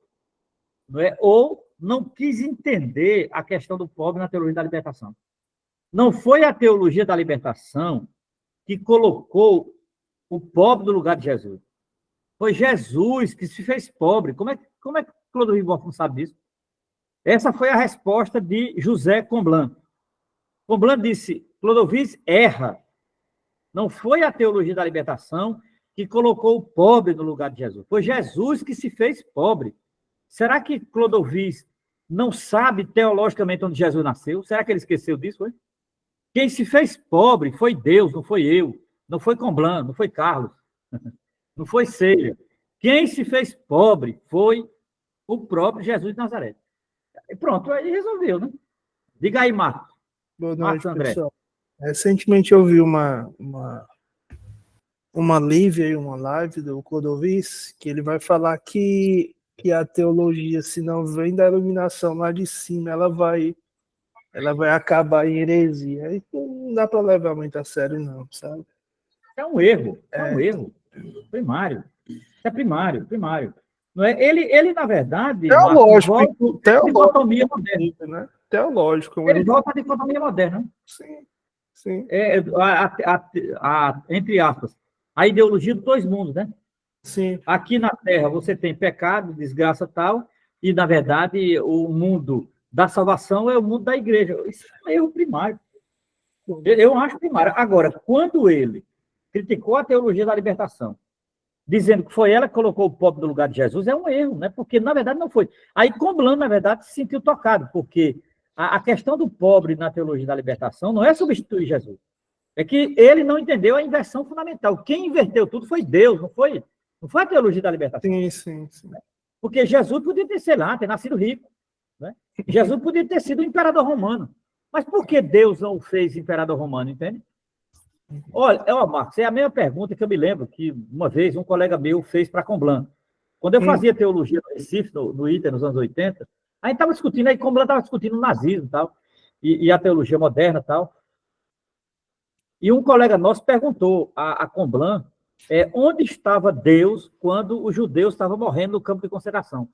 não é? Ou não quis entender a questão do pobre na teologia da libertação. Não foi a teologia da libertação que colocou o pobre no lugar de Jesus. Foi Jesus que se fez pobre. Como é que Clodovis Boff não sabe disso? Essa foi a resposta de José Comblan. Comblan disse, Clodovis erra. Não foi a teologia da libertação que colocou o pobre no lugar de Jesus. Foi Jesus que se fez pobre. Será que Clodovis não sabe teologicamente onde Jesus nasceu? Será que ele esqueceu disso? Foi? Quem se fez pobre foi Deus, não foi eu. Não foi Comblan, não foi Carlos. Não foi Ceia. Quem se fez pobre foi o próprio Jesus de Nazaré. E pronto, aí resolveu, né? Diga aí, Marcos. Boa noite, Marcos André. pessoal. Recentemente eu vi uma live do Clodovis, que ele vai falar que a teologia, se não vem da iluminação lá de cima, ela vai acabar em heresia. Aí não dá para levar muito a sério, não, sabe? É um erro, um erro primário. Isso é primário. Não é? Ele na verdade, Teológico, Marcos, volta à dicotomia moderna. né? Teológico. Ele volta à dicotomia moderna. Sim, sim. Entre aspas, a ideologia dos dois mundos, né? Sim. Aqui na Terra você tem pecado, desgraça tal, e, na verdade, o mundo da salvação é o mundo da igreja. Isso é um erro primário. Eu acho primário. Agora, quando ele criticou a teologia da libertação, dizendo que foi ela que colocou o pobre no lugar de Jesus, é um erro, né? Porque, na verdade, não foi. Aí, Comblan, na verdade, se sentiu tocado, porque a questão do pobre na teologia da libertação não é substituir Jesus. É que ele não entendeu a inversão fundamental. Quem inverteu tudo foi Deus, não foi a teologia da libertação. Sim. Porque Jesus podia ter, sei lá, ter nascido rico. Né? Jesus podia ter sido imperador romano. Mas por que Deus não o fez imperador romano, entende? Olha, Marcos, é a mesma pergunta que eu me lembro que uma vez um colega meu fez para Comblan. Quando eu fazia teologia no Recife, no ITER, nos anos 80, a gente estava discutindo, aí Comblan estava discutindo o nazismo tal, e a teologia moderna tal. E um colega nosso perguntou a Comblan onde estava Deus quando os judeus estavam morrendo no campo de concentração.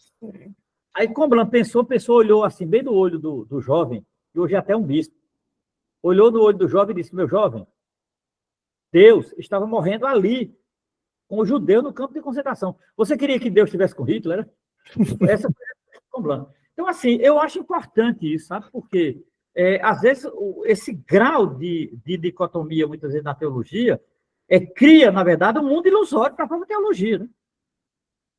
Aí Comblan pensou, olhou assim, bem no olho do jovem, e hoje é até um bispo. Olhou no olho do jovem e disse: meu jovem, Deus estava morrendo ali, com o judeu no campo de concentração. Você queria que Deus estivesse com Hitler? Essa foi a Comblan. Então, assim, eu acho importante isso, sabe? Porque, às vezes, esse grau de dicotomia, muitas vezes, na teologia, cria, na verdade, um mundo ilusório para a própria teologia. Né?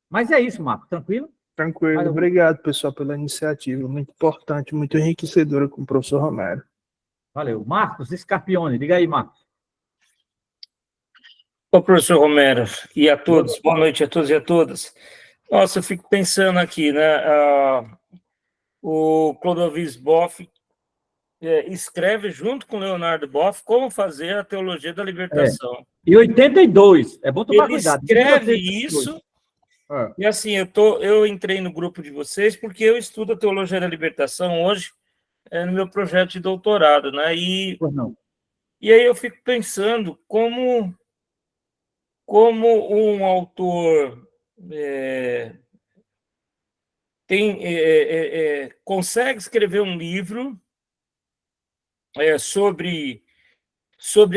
Mas é isso, Marco. Tranquilo? Tranquilo. Obrigado, pessoal, pela iniciativa. Muito importante, muito enriquecedora com o professor Romero. Valeu. Marcos Scarpione. Diga aí, Marcos. Ô, professor Romero, e a todos, boa noite a todos e a todas. Nossa, eu fico pensando aqui, né? O Clodovis Boff escreve junto com Leonardo Boff como fazer a teologia da libertação. E 82, é bom tomar cuidado. Ele escreve isso, e assim, eu entrei no grupo de vocês porque eu estudo a teologia da libertação hoje no meu projeto de doutorado, né? E aí eu fico pensando como um autor consegue escrever um livro sobre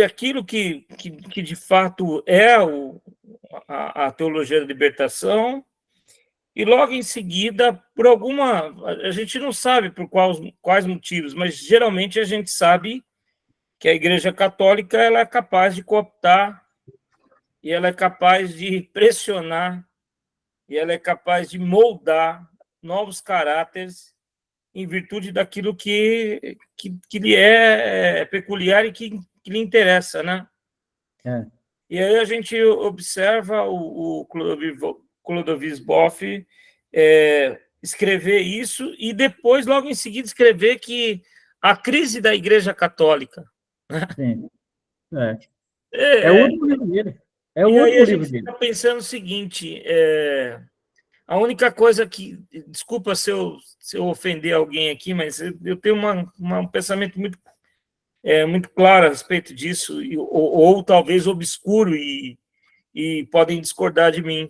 aquilo que de fato é a teologia da libertação, e logo em seguida, por a gente não sabe por quais motivos, mas geralmente a gente sabe que a Igreja Católica ela é capaz de cooptar, e ela é capaz de pressionar, e ela é capaz de moldar novos caráteres em virtude daquilo que lhe é peculiar e que lhe interessa, né? E aí a gente observa o Clodovis Boff escrever isso, e depois, logo em seguida, escrever que a crise da Igreja Católica... Né? Sim. É o último livro dele. É o último livro dele. Está pensando o seguinte: a única coisa que... Desculpa se eu ofender alguém aqui, mas eu tenho um pensamento muito claro a respeito disso, ou talvez obscuro, e podem discordar de mim.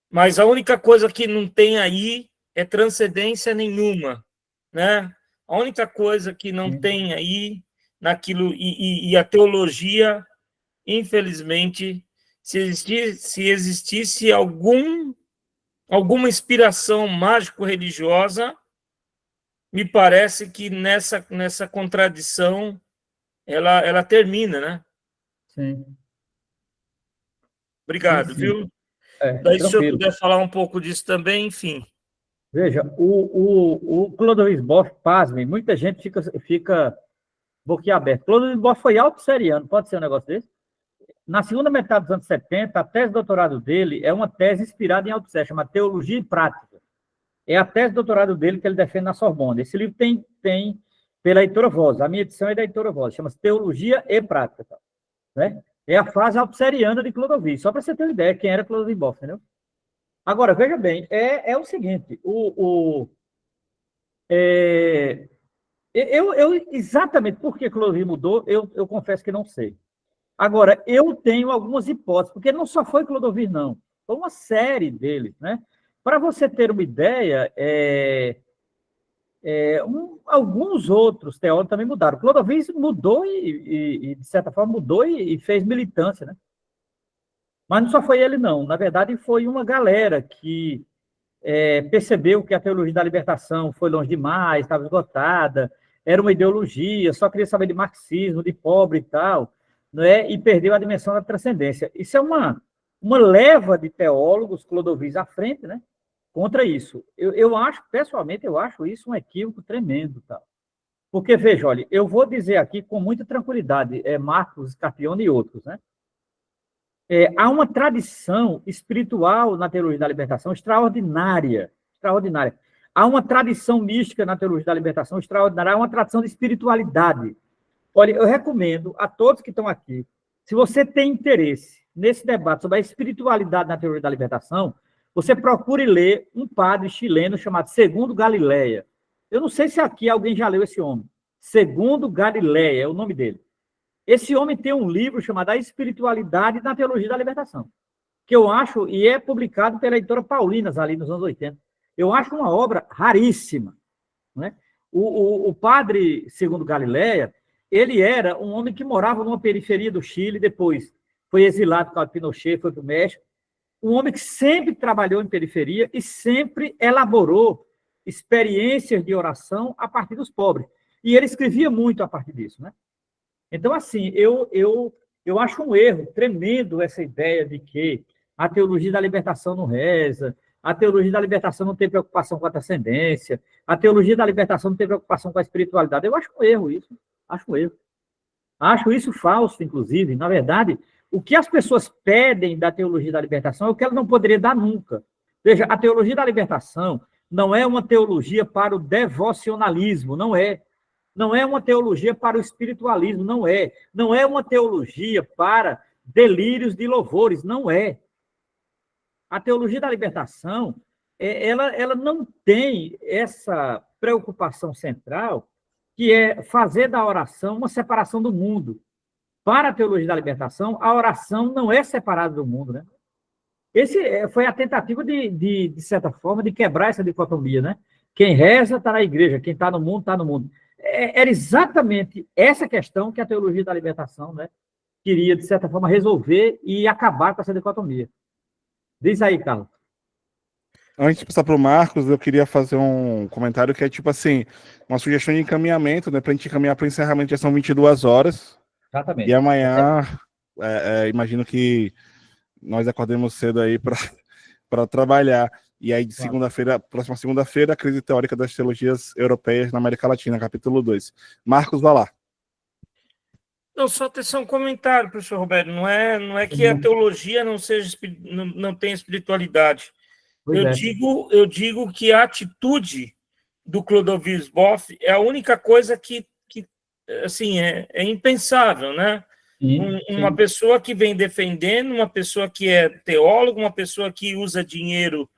Mas a única coisa que não tem aí é transcendência nenhuma, né? A única coisa que não tem aí naquilo... E a teologia, infelizmente, se existisse alguma inspiração mágico-religiosa, me parece que nessa contradição ela termina, né? Sim. Obrigado, sim. Viu? Daí, se o senhor puder falar um pouco disso também, enfim. Veja, o Clodovis Boff, pasmem, muita gente fica boquiaberta. Clodovis Boff foi autosseriano, pode ser um negócio desse? Na segunda metade dos anos 70, a tese de doutorado dele é uma tese inspirada em autosser, chama Teologia e Prática. É a tese de doutorado dele que ele defende na Sorbonne. Esse livro tem pela editora Voz. A minha edição é da editora Voz, chama-se Teologia e Prática. Né? É a fase autosseriana de Clodovis, só para você ter uma ideia quem era Clodovis Boff, entendeu? Agora, veja bem, é o seguinte, exatamente por que Clodovis mudou, eu confesso que não sei. Agora, eu tenho algumas hipóteses, porque não só foi Clodovis, não. Foi uma série deles, né? Para você ter uma ideia, alguns outros teólogos também mudaram. Clodovil mudou e, de certa forma, mudou e fez militância, né? Mas não só foi ele, não. Na verdade, foi uma galera que percebeu que a teologia da libertação foi longe demais, estava esgotada, era uma ideologia, só queria saber de marxismo, de pobre e tal, né? E perdeu a dimensão da transcendência. Isso é uma leva de teólogos, Clodovis à frente, né? Contra isso. Eu acho, pessoalmente, eu acho isso um equívoco tremendo, tá? Porque, veja, olha, eu vou dizer aqui com muita tranquilidade, Marcos, Scarpione e outros, né? Há uma tradição espiritual na teologia da libertação extraordinária, extraordinária. Há uma tradição mística na teologia da libertação extraordinária, há uma tradição de espiritualidade. Olha, eu recomendo a todos que estão aqui, se você tem interesse nesse debate sobre a espiritualidade na teologia da libertação, você procure ler um padre chileno chamado Segundo Galileia. Eu não sei se aqui alguém já leu esse homem. Segundo Galileia é o nome dele. Esse homem tem um livro chamado A Espiritualidade na Teologia da Libertação, que eu acho, e é publicado pela editora Paulinas, ali nos anos 80. Eu acho uma obra raríssima, né? O padre Segundo Galileia, ele era um homem que morava numa periferia do Chile, depois foi exilado por causa de Pinochet, foi para o México. Um homem que sempre trabalhou em periferia e sempre elaborou experiências de oração a partir dos pobres. E ele escrevia muito a partir disso, né? Então, assim, eu acho um erro tremendo essa ideia de que a teologia da libertação não reza, a teologia da libertação não tem preocupação com a transcendência, a teologia da libertação não tem preocupação com a espiritualidade. Eu acho um erro isso, acho um erro. Acho isso falso, inclusive. Na verdade, o que as pessoas pedem da teologia da libertação é o que ela não poderia dar nunca. Veja, a teologia da libertação não é uma teologia para o devocionalismo, não é. Não é uma teologia para o espiritualismo, não é. Não é uma teologia para delírios de louvores, não é. A teologia da libertação, ela não tem essa preocupação central, que é fazer da oração uma separação do mundo. Para a teologia da libertação, a oração não é separada do mundo, né? Esse foi a tentativa, de certa forma, de quebrar essa dicotomia, né? Quem reza está na igreja, quem está no mundo, está no mundo. Era exatamente essa questão que a teologia da libertação, né, queria, de certa forma, resolver e acabar com essa dicotomia. Diz aí, Carlos. Antes de passar para o Marcos, eu queria fazer um comentário que é tipo assim, uma sugestão de encaminhamento, né, para a gente encaminhar para o encerramento, já são 22 horas. Exatamente. E amanhã, imagino que nós acordemos cedo aí para trabalhar. E aí, de segunda-feira, próxima segunda-feira, a crise teórica das teologias europeias na América Latina, capítulo 2. Marcos, vai lá. Não, só ter um comentário, professor Roberto. Não é que a teologia não tenha espiritualidade. Eu digo que a atitude do Clodovis Boff é a única coisa que assim, é impensável, né? Uma pessoa que vem defendendo, uma pessoa que é teólogo, uma pessoa que usa dinheiro,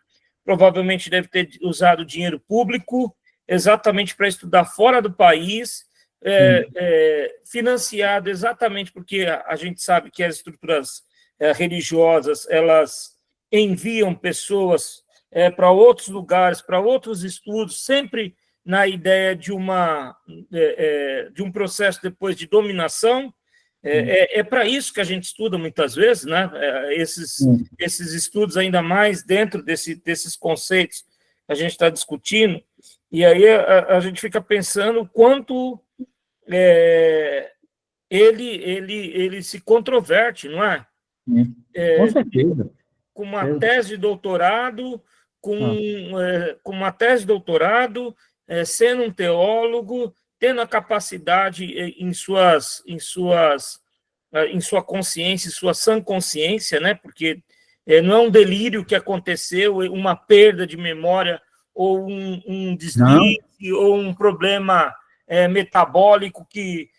provavelmente deve ter usado dinheiro público, exatamente para estudar fora do país, financiado exatamente porque a gente sabe que as estruturas religiosas, elas enviam pessoas para outros lugares, para outros estudos, sempre na ideia de um processo depois de dominação. É para isso que a gente estuda muitas vezes, né? Esses estudos, ainda mais dentro desses conceitos que a gente está discutindo, e aí a gente fica pensando quanto ele se controverte, não é? Com certeza. Com uma tese de doutorado, uma tese de doutorado, sendo um teólogo, tendo a capacidade em sua consciência, em sua sã consciência, né? Porque não é um delírio que aconteceu, uma perda de memória, ou um deslize, ou um problema metabólico que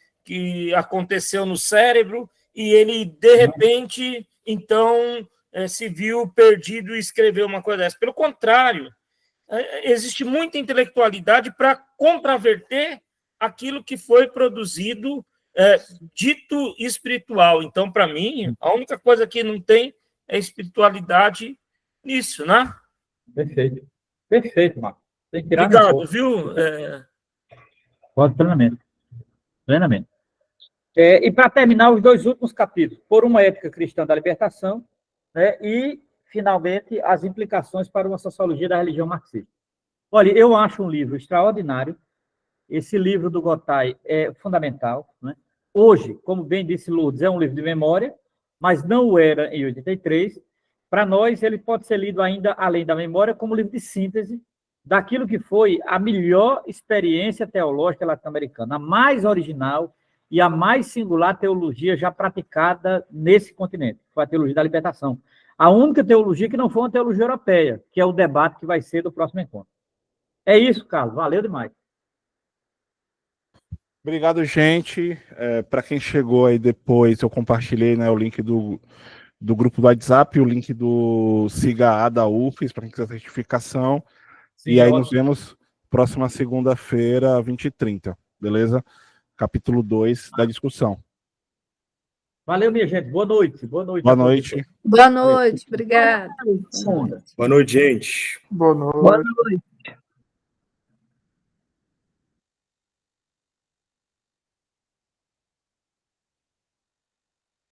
aconteceu no cérebro, e ele, de repente, então, se viu perdido e escreveu uma coisa dessa. Pelo contrário, existe muita intelectualidade para contraverter aquilo que foi produzido, dito espiritual. Então, para mim, a única coisa que não tem é espiritualidade nisso, né? Perfeito. Perfeito, Marcos. Tem que tirar no Obrigado, corpo. viu? Pode, plenamente. Plenamente. E para terminar, os 2 últimos capítulos, Por uma Ética Cristã da Libertação, né, e, finalmente, as implicações para uma sociologia da religião marxista. Olha, eu acho um livro extraordinário. Esse livro do Gotay é fundamental, né? Hoje, como bem disse Lourdes, é um livro de memória, mas não o era em 83. Para nós, ele pode ser lido ainda, além da memória, como livro de síntese daquilo que foi a melhor experiência teológica latino-americana, a mais original e a mais singular teologia já praticada nesse continente, foi a teologia da libertação. A única teologia que não foi uma teologia europeia, que é o debate que vai ser do próximo encontro. É isso, Carlos. Valeu demais. Obrigado, gente. Para quem chegou aí depois, eu compartilhei, né, o link do grupo do WhatsApp, o link do SIGA da UFES, para quem quiser certificação. Sim, e aí ótimo. nos vemos próxima segunda-feira, 20h30, beleza? Capítulo 2 da discussão. Valeu, minha gente. Boa noite. Boa noite. Boa noite. Boa noite, obrigada. Boa noite, gente. Boa noite. Boa noite.